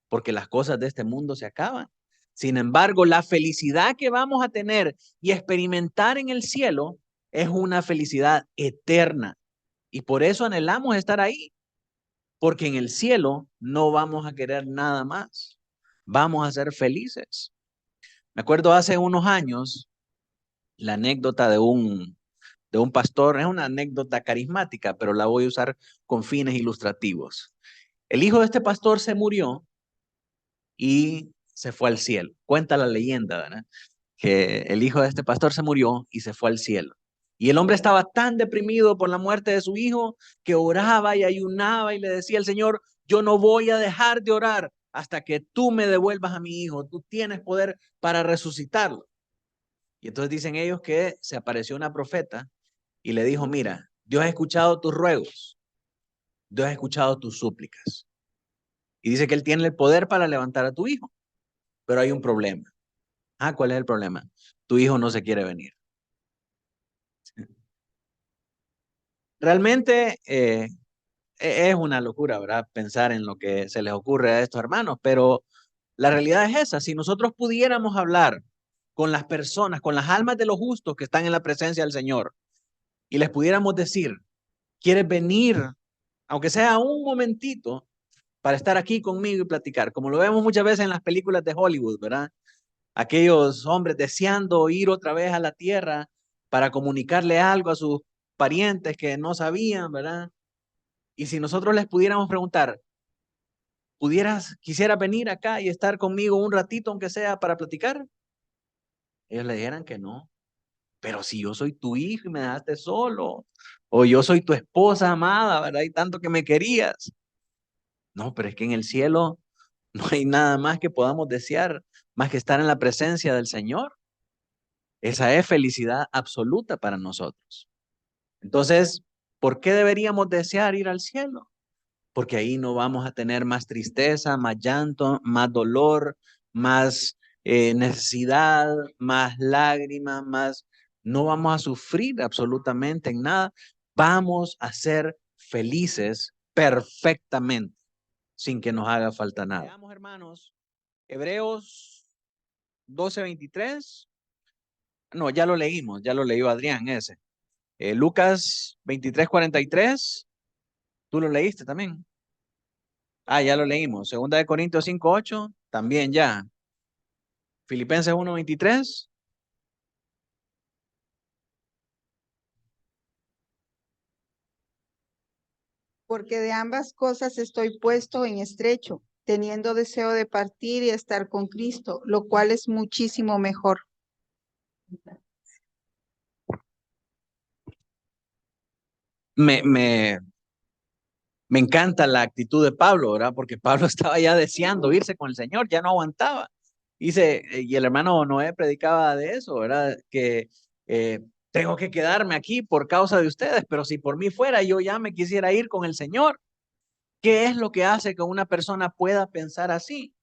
S1: porque las cosas de este mundo se acaban. Sin embargo, la felicidad que vamos a tener y experimentar en el cielo es una felicidad eterna. Y por eso anhelamos estar ahí, porque en el cielo no vamos a querer nada más. Vamos a ser felices. Me acuerdo hace unos años la anécdota de un pastor, es una anécdota carismática, pero la voy a usar con fines ilustrativos. El hijo de este pastor se murió y se fue al cielo. Cuenta la leyenda, ¿verdad? Que el hijo de este pastor se murió y se fue al cielo. Y el hombre estaba tan deprimido por la muerte de su hijo que oraba y ayunaba y le decía al Señor, yo no voy a dejar de orar hasta que tú me devuelvas a mi hijo. Tú tienes poder para resucitarlo. Y entonces dicen ellos que se apareció una profeta y le dijo, mira, Dios ha escuchado tus ruegos, Dios ha escuchado tus súplicas. Y dice que Él tiene el poder para levantar a tu hijo, pero hay un problema. Ah, ¿cuál es el problema? Tu hijo no se quiere venir. Realmente es una locura, ¿verdad? Pensar en lo que se les ocurre a estos hermanos, pero la realidad es esa. Si nosotros pudiéramos hablar con las personas, con las almas de los justos que están en la presencia del Señor, y les pudiéramos decir, ¿quieres venir, aunque sea un momentito, para estar aquí conmigo y platicar? Como lo vemos muchas veces en las películas de Hollywood, ¿verdad? Aquellos hombres deseando ir otra vez a la tierra para comunicarle algo a sus parientes que no sabían, ¿verdad? Y si nosotros les pudiéramos preguntar, quisieras venir acá y estar conmigo un ratito, aunque sea para platicar? Ellos le dijeran que no. Pero si yo soy tu hijo y me dejaste solo, o yo soy tu esposa amada, ¿verdad? Y tanto que me querías. No, pero es que en el cielo no hay nada más que podamos desear, más que estar en la presencia del Señor. Esa es felicidad absoluta para nosotros. Entonces, ¿por qué deberíamos desear ir al cielo? porque ahí no vamos a tener más tristeza, más llanto, más dolor, más necesidad, más lágrimas, más... No vamos a sufrir absolutamente en nada. Vamos a ser felices perfectamente, sin que nos haga falta nada. Veamos, hermanos, Hebreos 12:23. No, ya lo leímos, ya lo leyó Adrián ese. Lucas 23:43. ¿Tú lo leíste también? Ah, ya lo leímos. Segunda de Corintios 5:8, también ya. Filipenses 1:23.
S5: Porque de ambas cosas estoy puesto en estrecho, teniendo deseo de partir y estar con Cristo, lo cual es muchísimo mejor.
S1: Me encanta la actitud de Pablo, ¿verdad? Porque Pablo estaba ya deseando irse con el Señor, ya no aguantaba. Dice, y el hermano Noé predicaba de eso, ¿verdad? Que tengo que quedarme aquí por causa de ustedes, pero si por mí fuera, yo ya me quisiera ir con el Señor. ¿Qué es lo que hace que una persona pueda pensar así?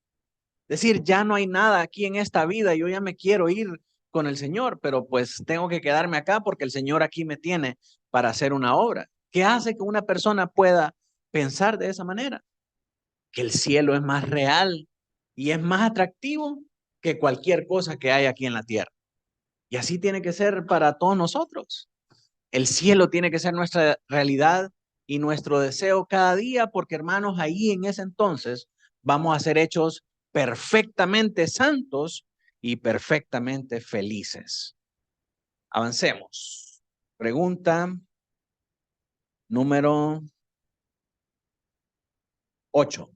S1: Decir, ya no hay nada aquí en esta vida, yo ya me quiero ir con el Señor, pero pues tengo que quedarme acá porque el Señor aquí me tiene para hacer una obra. ¿Qué hace que una persona pueda pensar de esa manera? Que el cielo es más real y es más atractivo que cualquier cosa que hay aquí en la tierra. Y así tiene que ser para todos nosotros. El cielo tiene que ser nuestra realidad y nuestro deseo cada día, porque hermanos, ahí en ese entonces vamos a ser hechos perfectamente santos y perfectamente felices. Avancemos. Pregunta número 8.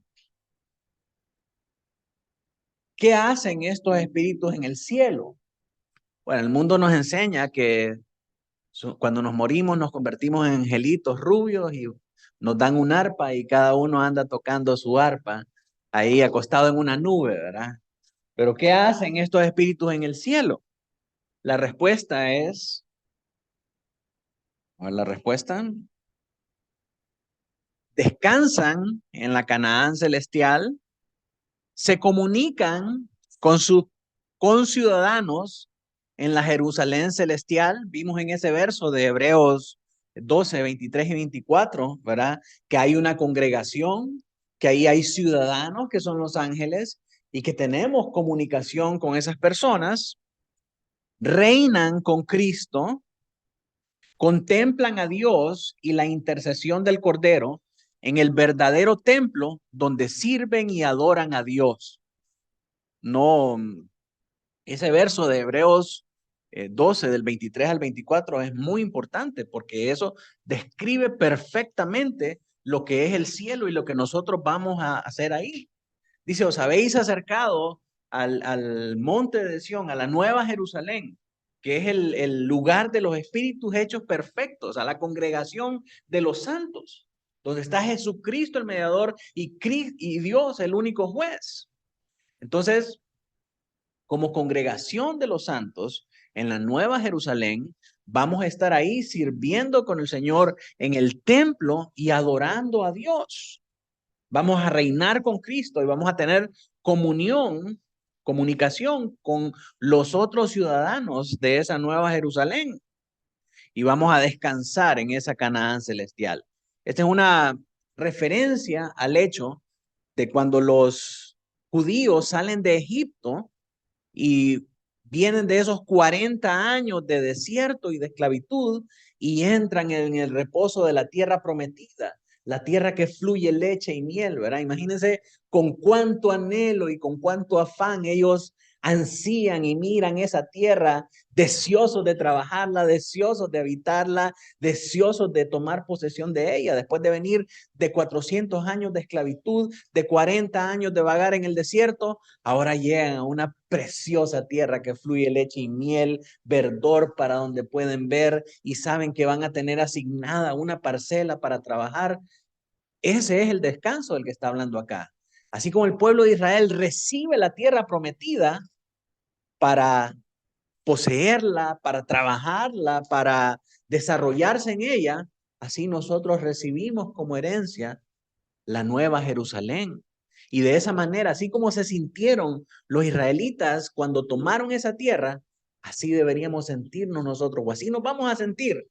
S1: ¿Qué hacen estos espíritus en el cielo? Bueno, el mundo nos enseña que cuando nos morimos nos convertimos en angelitos rubios y nos dan un arpa y cada uno anda tocando su arpa ahí acostado en una nube, ¿verdad? Pero ¿qué hacen estos espíritus en el cielo? La respuesta es, la respuesta, descansan en la Canaán celestial, se comunican con sus conciudadanos en la Jerusalén celestial. Vimos en ese verso de Hebreos 12, 23 y 24, ¿verdad? Que hay una congregación, que ahí hay ciudadanos que son los ángeles y que tenemos comunicación con esas personas, reinan con Cristo, contemplan a Dios y la intercesión del Cordero en el verdadero templo donde sirven y adoran a Dios. No, ese verso de Hebreos 12, del 23 al 24, es muy importante porque eso describe perfectamente lo que es el cielo y lo que nosotros vamos a hacer ahí. Dice, os habéis acercado al monte de Sión, a la nueva Jerusalén, que es el lugar de los espíritus hechos perfectos, a la congregación de los santos, donde está Jesucristo el mediador y Dios el único juez. Entonces, como congregación de los santos en la Nueva Jerusalén, vamos a estar ahí sirviendo con el Señor en el templo y adorando a Dios. Vamos a reinar con Cristo y vamos a tener comunicación con los otros ciudadanos de esa Nueva Jerusalén y vamos a descansar en esa Canaán celestial. Esta es una referencia al hecho de cuando los judíos salen de Egipto y vienen de esos 40 años de desierto y de esclavitud y entran en el reposo de la tierra prometida, la tierra que fluye leche y miel, ¿verdad? Imagínense con cuánto anhelo y con cuánto afán ellos ansían y miran esa tierra, deseosos de trabajarla, deseosos de habitarla, deseosos de tomar posesión de ella, después de venir de 400 años de esclavitud, de 40 años de vagar en el desierto. Ahora llegan a una preciosa tierra que fluye leche y miel, verdor para donde pueden ver y saben que van a tener asignada una parcela para trabajar. Ese es el descanso del que está hablando acá. Así como el pueblo de Israel recibe la tierra prometida para poseerla, para trabajarla, para desarrollarse en ella, así nosotros recibimos como herencia la nueva Jerusalén. Y de esa manera, así como se sintieron los israelitas cuando tomaron esa tierra, así deberíamos sentirnos nosotros, o así nos vamos a sentir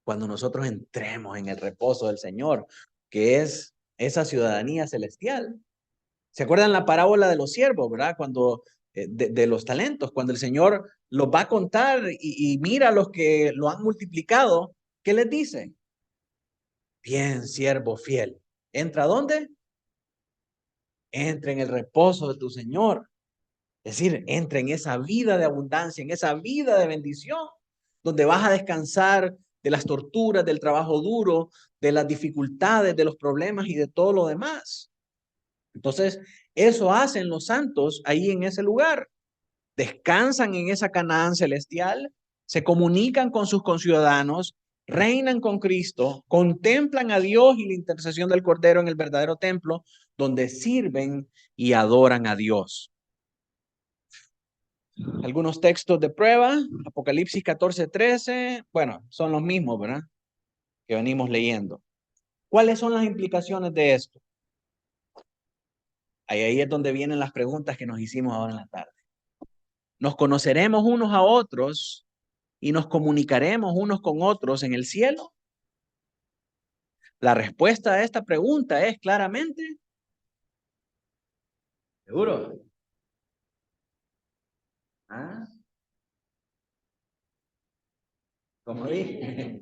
S1: cuando nosotros entremos en el reposo del Señor, que es esa ciudadanía celestial. ¿Se acuerdan la parábola de los siervos, verdad? Cuando de los talentos, cuando el Señor los va a contar y mira a los que lo han multiplicado, ¿qué les dice? Bien, siervo fiel. ¿Entra dónde? Entra en el reposo de tu Señor. Es decir, entra en esa vida de abundancia, en esa vida de bendición, donde vas a descansar de las torturas, del trabajo duro, de las dificultades, de los problemas y de todo lo demás. Entonces, eso hacen los santos ahí en ese lugar. Descansan en esa Canaán celestial, se comunican con sus conciudadanos, reinan con Cristo, contemplan a Dios y la intercesión del Cordero en el verdadero templo, donde sirven y adoran a Dios. Algunos textos de prueba, Apocalipsis 14:13, bueno, son los mismos, ¿verdad? Que venimos leyendo. ¿Cuáles son las implicaciones de esto? Ahí es donde vienen las preguntas que nos hicimos ahora en la tarde. ¿Nos conoceremos unos a otros y nos comunicaremos unos con otros en el cielo? La respuesta a esta pregunta es claramente, ¿seguro? ¿Ah? ¿Cómo dije?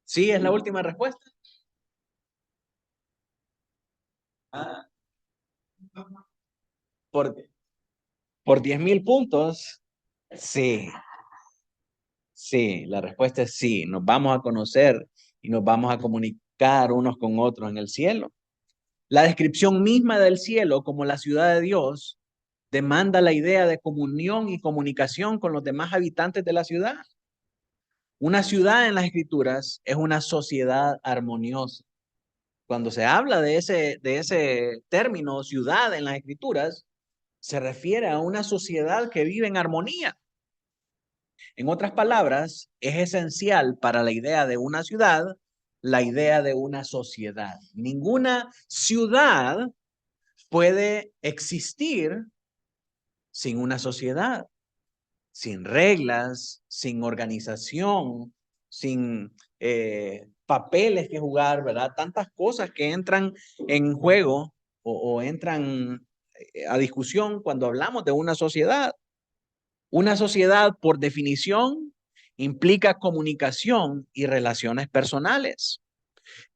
S1: Sí, es la última respuesta. Ah. Por 10,000 puntos, sí. Sí, la respuesta es sí. Nos vamos a conocer y nos vamos a comunicar unos con otros en el cielo. La descripción misma del cielo como la ciudad de Dios demanda la idea de comunión y comunicación con los demás habitantes de la ciudad. Una ciudad en las Escrituras es una sociedad armoniosa. Cuando se habla de ese término ciudad en las Escrituras, se refiere a una sociedad que vive en armonía. En otras palabras, es esencial para la idea de una ciudad, la idea de una sociedad. Ninguna ciudad puede existir sin una sociedad, sin reglas, sin organización, sin papeles que jugar, ¿verdad? Tantas cosas que entran en juego o entran a discusión cuando hablamos de una sociedad. Una sociedad, por definición, implica comunicación y relaciones personales.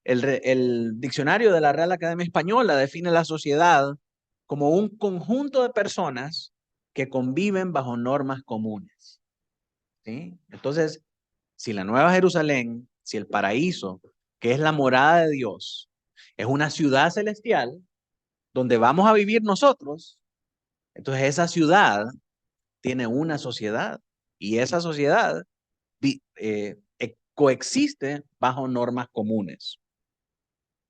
S1: El diccionario de la Real Academia Española define la sociedad como un conjunto de personas que conviven bajo normas comunes. ¿Sí? Entonces, si la Nueva Jerusalén, si el paraíso, que es la morada de Dios, es una ciudad celestial donde vamos a vivir nosotros, entonces esa ciudad tiene una sociedad y esa sociedad coexiste bajo normas comunes.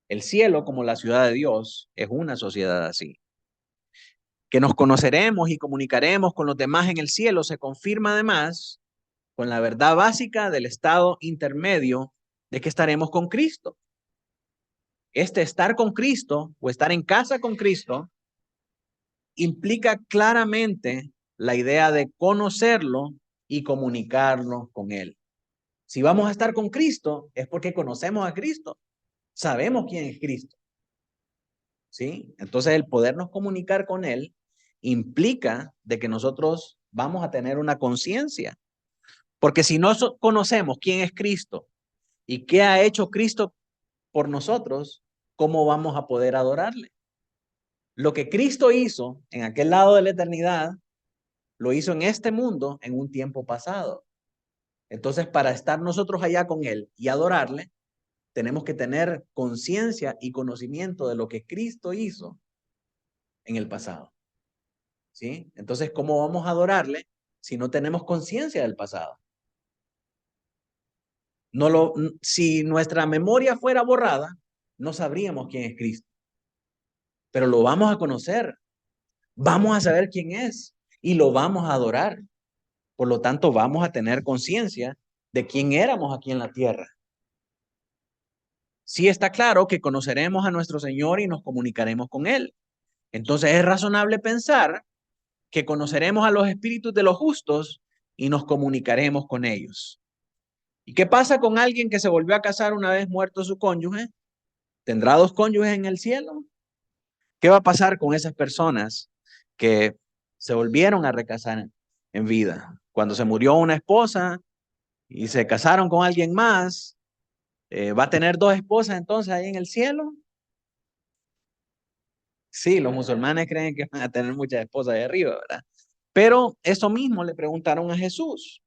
S1: El cielo, como la ciudad de Dios, es una sociedad así. Que nos conoceremos y comunicaremos con los demás en el cielo se confirma además con la verdad básica del estado intermedio de que estaremos con Cristo. Este estar con Cristo o estar en casa con Cristo implica claramente la idea de conocerlo y comunicarlo con Él. Si vamos a estar con Cristo, es porque conocemos a Cristo. Sabemos quién es Cristo. ¿Sí? Entonces, el podernos comunicar con Él implica de que nosotros vamos a tener una conciencia. Porque si no conocemos quién es Cristo y qué ha hecho Cristo por nosotros, ¿cómo vamos a poder adorarle? Lo que Cristo hizo en aquel lado de la eternidad, lo hizo en este mundo en un tiempo pasado. Entonces, para estar nosotros allá con Él y adorarle, tenemos que tener conciencia y conocimiento de lo que Cristo hizo en el pasado. ¿Sí? Entonces, ¿cómo vamos a adorarle si no tenemos conciencia del pasado? Si nuestra memoria fuera borrada, no sabríamos quién es Cristo. Pero lo vamos a conocer. Vamos a saber quién es y lo vamos a adorar. Por lo tanto, vamos a tener conciencia de quién éramos aquí en la tierra. sí está claro que conoceremos a nuestro Señor y nos comunicaremos con Él. Entonces es razonable pensar que conoceremos a los espíritus de los justos y nos comunicaremos con ellos. ¿Y qué pasa con alguien que se volvió a casar una vez muerto su cónyuge? ¿Tendrá dos cónyuges en el cielo? ¿Qué va a pasar con esas personas que se volvieron a recasar en vida? Cuando se murió una esposa y se casaron con alguien más, ¿va a tener dos esposas entonces ahí en el cielo? Sí, los musulmanes creen que van a tener muchas esposas ahí arriba, ¿verdad? Pero eso mismo le preguntaron a Jesús.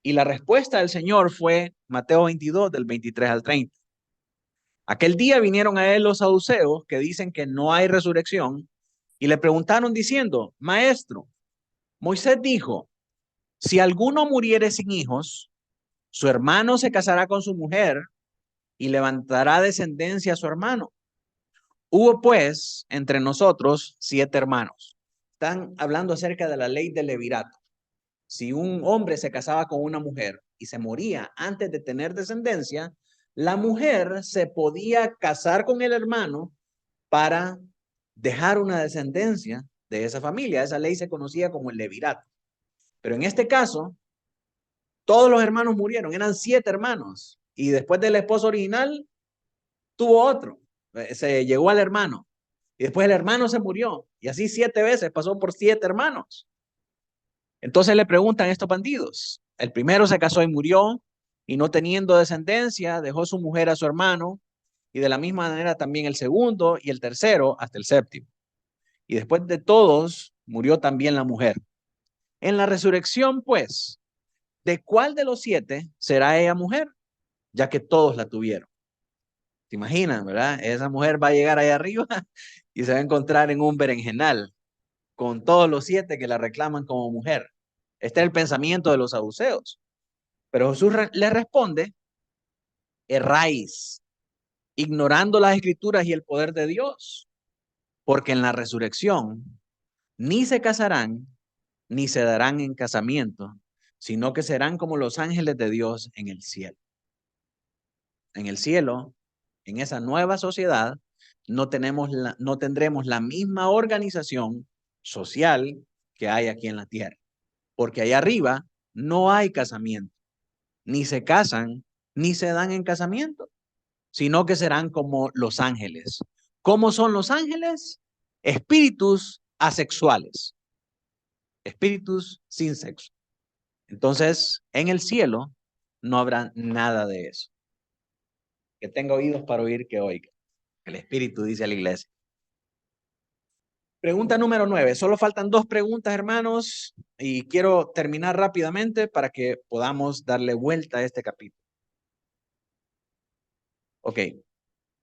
S1: Y la respuesta del Señor fue Mateo 22, del 23 al 30. Aquel día vinieron a él los saduceos que dicen que no hay resurrección y le preguntaron diciendo, Maestro, Moisés dijo, si alguno muriere sin hijos, su hermano se casará con su mujer y levantará descendencia a su hermano. Hubo pues entre nosotros 7 hermanos. Están hablando acerca de la ley del levirato. Si un hombre se casaba con una mujer y se moría antes de tener descendencia, la mujer se podía casar con el hermano para dejar una descendencia de esa familia. Esa ley se conocía como el levirato. Pero en este caso, todos los hermanos murieron, eran 7 hermanos. Y después del esposo original, tuvo otro. Se llegó al hermano. Y después el hermano se murió. Y así 7 veces pasó por 7 hermanos. Entonces le preguntan a estos bandidos. El primero se casó y murió. Y no teniendo descendencia, dejó su mujer a su hermano. Y de la misma manera también el segundo y el tercero hasta el séptimo. Y después de todos, murió también la mujer. En la resurrección, pues, ¿de cuál de los 7 será ella mujer? Ya que todos la tuvieron. ¿Se imaginan, verdad? Esa mujer va a llegar ahí arriba y se va a encontrar en un berenjenal con todos los 7 que la reclaman como mujer. Este es el pensamiento de los saduceos. Pero Jesús le responde, erráis, ignorando las escrituras y el poder de Dios, porque en la resurrección ni se casarán, ni se darán en casamiento, sino que serán como los ángeles de Dios en el cielo. En el cielo, en esa nueva sociedad, no tendremos la misma organización social que hay aquí en la tierra, porque allá arriba no hay casamiento, ni se casan, ni se dan en casamiento, sino que serán como los ángeles. ¿Cómo son los ángeles? Espíritus asexuales, espíritus sin sexo. Entonces, en el cielo no habrá nada de eso. Que tenga oídos para oír, que oiga. El Espíritu dice a la iglesia. Pregunta número 9. Solo faltan 2 preguntas, hermanos, y quiero terminar rápidamente para que podamos darle vuelta a este capítulo. Ok.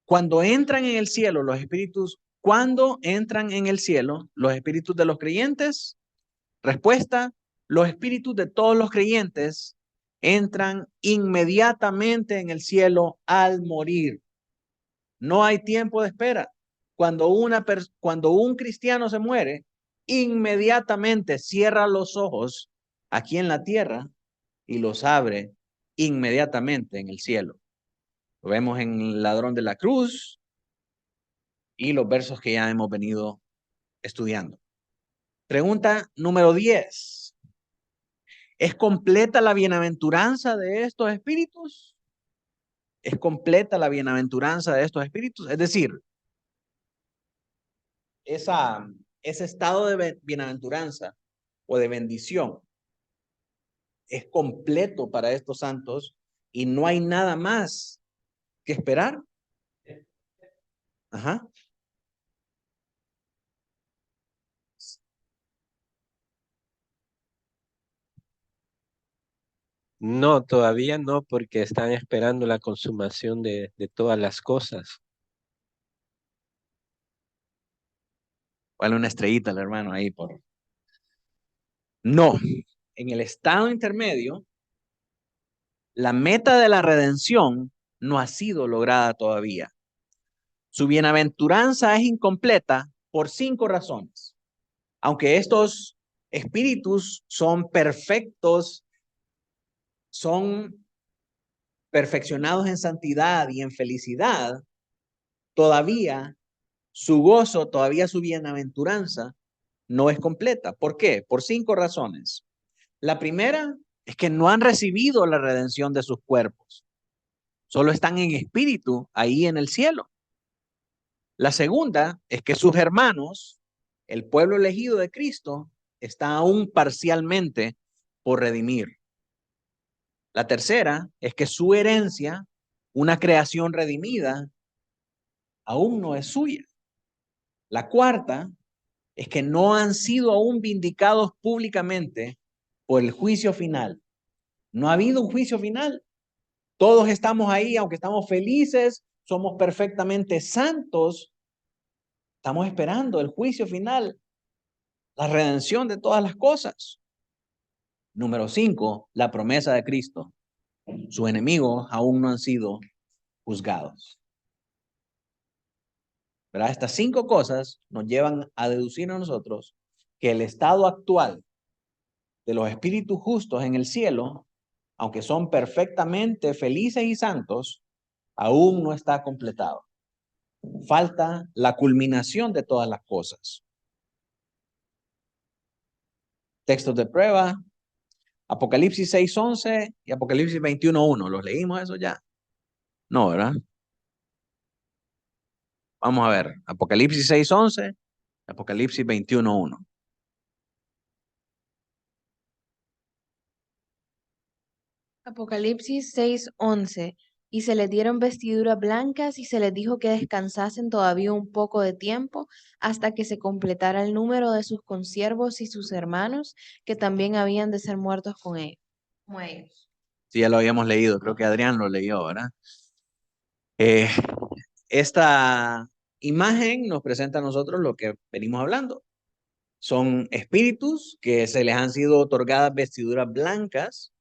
S1: Cuando entran en el cielo los espíritus, ¿cuándo entran en el cielo los espíritus de los creyentes? Respuesta, los espíritus de todos los creyentes entran inmediatamente en el cielo al morir. No hay tiempo de espera. Cuando un cristiano se muere, inmediatamente cierra los ojos aquí en la tierra y los abre inmediatamente en el cielo. Lo vemos en el ladrón de la cruz y los versos que ya hemos venido estudiando. Pregunta número 10. ¿Es completa la bienaventuranza de estos espíritus? ¿Es completa la bienaventuranza de estos espíritus? Es decir, ese estado de bienaventuranza o de bendición es completo para estos santos y no hay nada más que esperar. Ajá.
S8: No, todavía no, porque están esperando la consumación de todas las cosas.
S1: Vale una estrellita al hermano ahí por. No, en el estado intermedio, la meta de la redención no ha sido lograda todavía. Su bienaventuranza es incompleta por 5 razones. Aunque estos espíritus son perfectos, son perfeccionados en santidad y en felicidad, todavía su gozo, todavía su bienaventuranza no es completa. ¿Por qué? Por 5 razones. La primera es que no han recibido la redención de sus cuerpos. Solo están en espíritu ahí en el cielo. La segunda es que sus hermanos, el pueblo elegido de Cristo, está aún parcialmente por redimir. La tercera es que su herencia, una creación redimida, aún no es suya. La cuarta es que no han sido aún vindicados públicamente por el juicio final. No ha habido un juicio final. Todos estamos ahí, aunque estamos felices, somos perfectamente santos. Estamos esperando el juicio final, la redención de todas las cosas. Número 5, la promesa de Cristo. Sus enemigos aún no han sido juzgados. ¿Verdad? Estas 5 cosas nos llevan a deducir a nosotros que el estado actual de los espíritus justos en el cielo, aunque son perfectamente felices y santos, aún no está completado. Falta la culminación de todas las cosas. Textos de prueba, Apocalipsis 6:11 y Apocalipsis 21:1. ¿Los leímos eso ya? No, ¿verdad? Vamos a ver. Apocalipsis 6:11, Apocalipsis 21:1.
S6: Apocalipsis 6:11. Y se les dieron vestiduras blancas y se les dijo que descansasen todavía un poco de tiempo hasta que se completara el número de sus consiervos y sus hermanos que también habían de ser muertos con ellos, como ellos.
S1: Sí, ya lo habíamos leído. Creo que Adrián lo leyó, ¿verdad? Esta imagen nos presenta a nosotros lo que venimos hablando. Son espíritus que se les han sido otorgadas vestiduras blancas,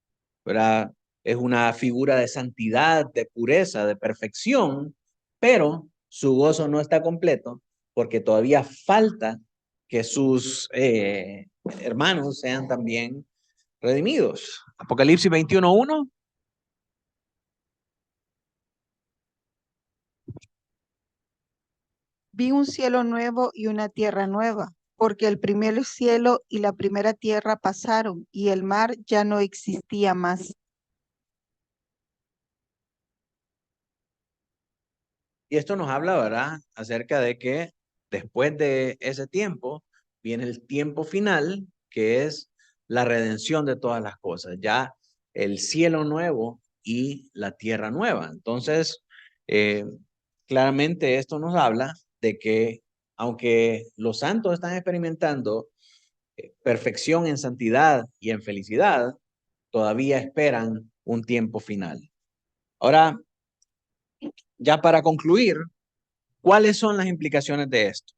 S1: ¿verdad? Es una figura de santidad, de pureza, de perfección, pero su gozo no está completo porque todavía falta que sus hermanos sean también redimidos. Apocalipsis 21:1.
S12: Vi un cielo nuevo y una tierra nueva, porque el primer cielo y la primera tierra pasaron y el mar ya no existía más.
S1: Y esto nos habla, ¿verdad?, acerca de que después de ese tiempo viene el tiempo final, que es la redención de todas las cosas, ya el cielo nuevo y la tierra nueva. Entonces, claramente esto nos habla de que aunque los santos están experimentando perfección en santidad y en felicidad, todavía esperan un tiempo final. Ahora, ya para concluir, ¿cuáles son las implicaciones de esto?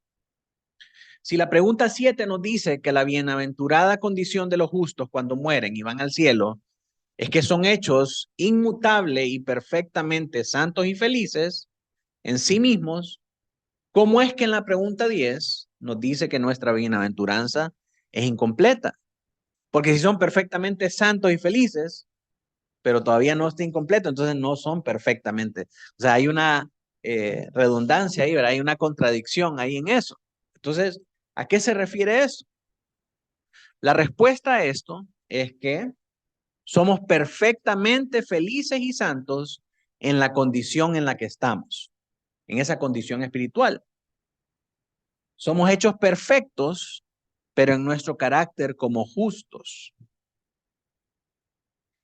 S1: Si la pregunta 7 nos dice que la bienaventurada condición de los justos cuando mueren y van al cielo es que son hechos inmutable y perfectamente santos y felices en sí mismos, ¿cómo es que en la pregunta 10 nos dice que nuestra bienaventuranza es incompleta? Porque si son perfectamente santos y felices, pero todavía no está incompleto, entonces no son perfectamente. O sea, hay una redundancia ahí, ¿verdad? Hay una contradicción ahí en eso. Entonces, ¿a qué se refiere eso? La respuesta a esto es que somos perfectamente felices y santos en la condición en la que estamos, en esa condición espiritual. Somos hechos perfectos, pero en nuestro carácter como justos.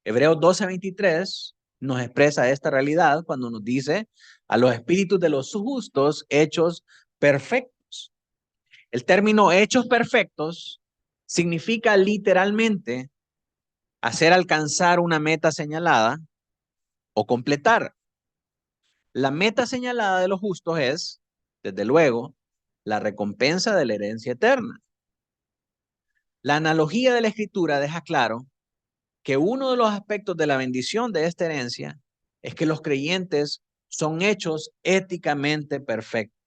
S1: Hebreos 12:23 nos expresa esta realidad cuando nos dice a los espíritus de los justos hechos perfectos. El término hechos perfectos significa literalmente hacer alcanzar una meta señalada o completar. La meta señalada de los justos es, desde luego, la recompensa de la herencia eterna. La analogía de la Escritura deja claro que uno de los aspectos de la bendición de esta herencia es que los creyentes son hechos éticamente perfectos.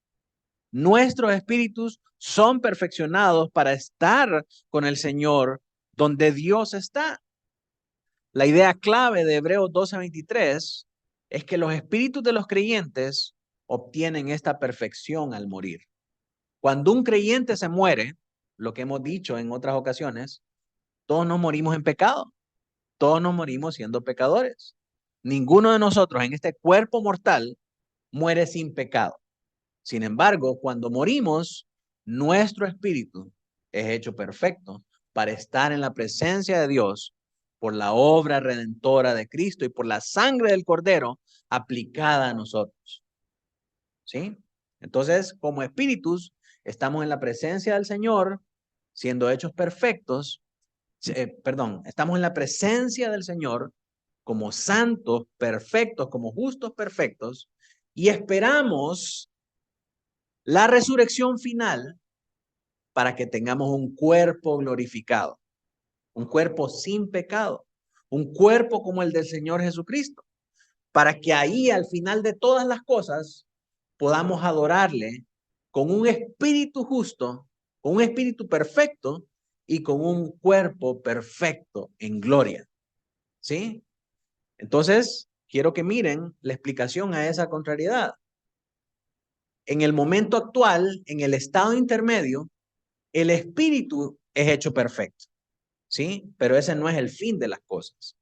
S1: Nuestros espíritus son perfeccionados para estar con el Señor donde Dios está. La idea clave de Hebreos 12:23 es que los espíritus de los creyentes obtienen esta perfección al morir. Cuando un creyente se muere, lo que hemos dicho en otras ocasiones, todos nos morimos en pecado. Todos nos morimos siendo pecadores. Ninguno de nosotros en este cuerpo mortal muere sin pecado. Sin embargo, cuando morimos, nuestro espíritu es hecho perfecto para estar en la presencia de Dios por la obra redentora de Cristo y por la sangre del Cordero aplicada a nosotros. ¿Sí? Entonces, como espíritus, estamos en la presencia del Señor, siendo hechos perfectos. Estamos en la presencia del Señor como santos perfectos, como justos perfectos, y esperamos la resurrección final para que tengamos un cuerpo glorificado, un cuerpo sin pecado, un cuerpo como el del Señor Jesucristo, para que ahí al final de todas las cosas podamos adorarle con un espíritu justo, con un espíritu perfecto y con un cuerpo perfecto en gloria. ¿Sí? Entonces, quiero que miren la explicación a esa contrariedad. En el momento actual, en el estado intermedio, el espíritu es hecho perfecto. ¿Sí? Pero ese no es el fin de las cosas.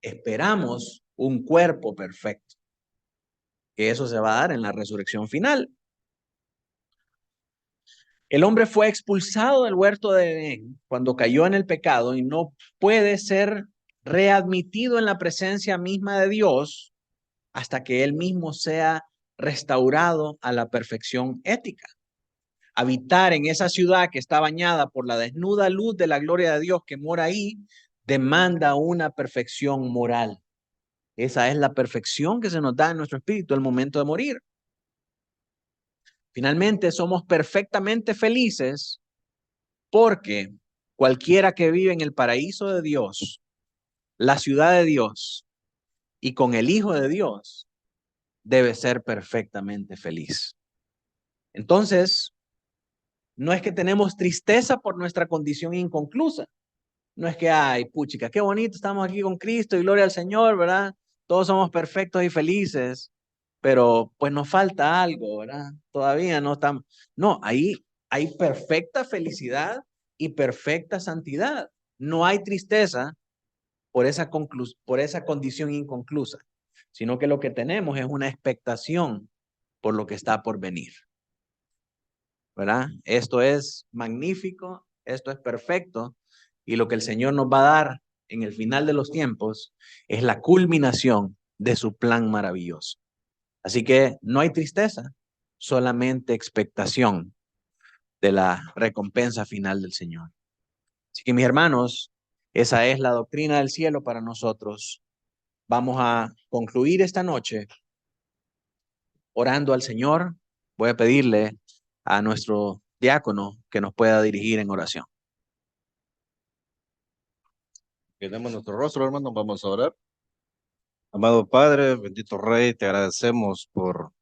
S1: Esperamos un cuerpo perfecto, que eso se va a dar en la resurrección final. El hombre fue expulsado del huerto de Edén cuando cayó en el pecado y no puede ser readmitido en la presencia misma de Dios hasta que él mismo sea restaurado a la perfección ética. Habitar en esa ciudad que está bañada por la desnuda luz de la gloria de Dios que mora ahí demanda una perfección moral. Esa es la perfección que se nos da en nuestro espíritu al momento de morir. Finalmente, somos perfectamente felices porque cualquiera que vive en el paraíso de Dios, la ciudad de Dios y con el Hijo de Dios, debe ser perfectamente feliz. Entonces, no es que tenemos tristeza por nuestra condición inconclusa. No es que, ay, puchica, qué bonito, estamos aquí con Cristo y gloria al Señor, ¿verdad? Todos somos perfectos y felices, pero pues nos falta algo, ¿verdad? Todavía no estamos. No, ahí hay perfecta felicidad y perfecta santidad. No hay tristeza por esa condición inconclusa, sino que lo que tenemos es una expectación por lo que está por venir. ¿Verdad? Esto es magnífico, esto es perfecto, y lo que el Señor nos va a dar en el final de los tiempos es la culminación de su plan maravilloso. Así que no hay tristeza, solamente expectación de la recompensa final del Señor. Así que mis hermanos, esa es la doctrina del cielo para nosotros. Vamos a concluir esta noche orando al Señor. Voy a pedirle a nuestro diácono que nos pueda dirigir en oración.
S13: Tenemos nuestro rostro, hermanos, vamos a orar. Amado Padre, bendito Rey, te agradecemos por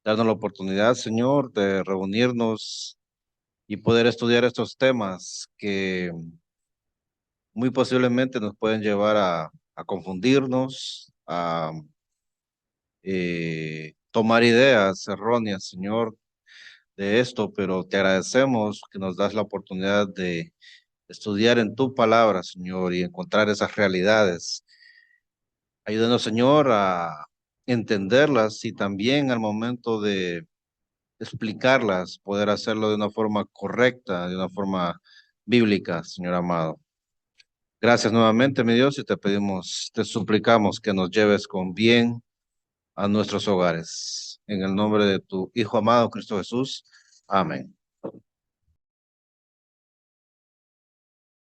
S13: darnos la oportunidad, Señor, de reunirnos y poder estudiar estos temas que muy posiblemente nos pueden llevar a confundirnos, a tomar ideas erróneas, Señor, de esto, pero te agradecemos que nos das la oportunidad de estudiar en tu palabra, Señor, y encontrar esas realidades. Ayúdanos, Señor, a entenderlas y también al momento de explicarlas, poder hacerlo de una forma correcta, de una forma bíblica, Señor amado. Gracias nuevamente, mi Dios, y te pedimos, te suplicamos que nos lleves con bien a nuestros hogares. En el nombre de tu Hijo amado, Cristo Jesús. Amén.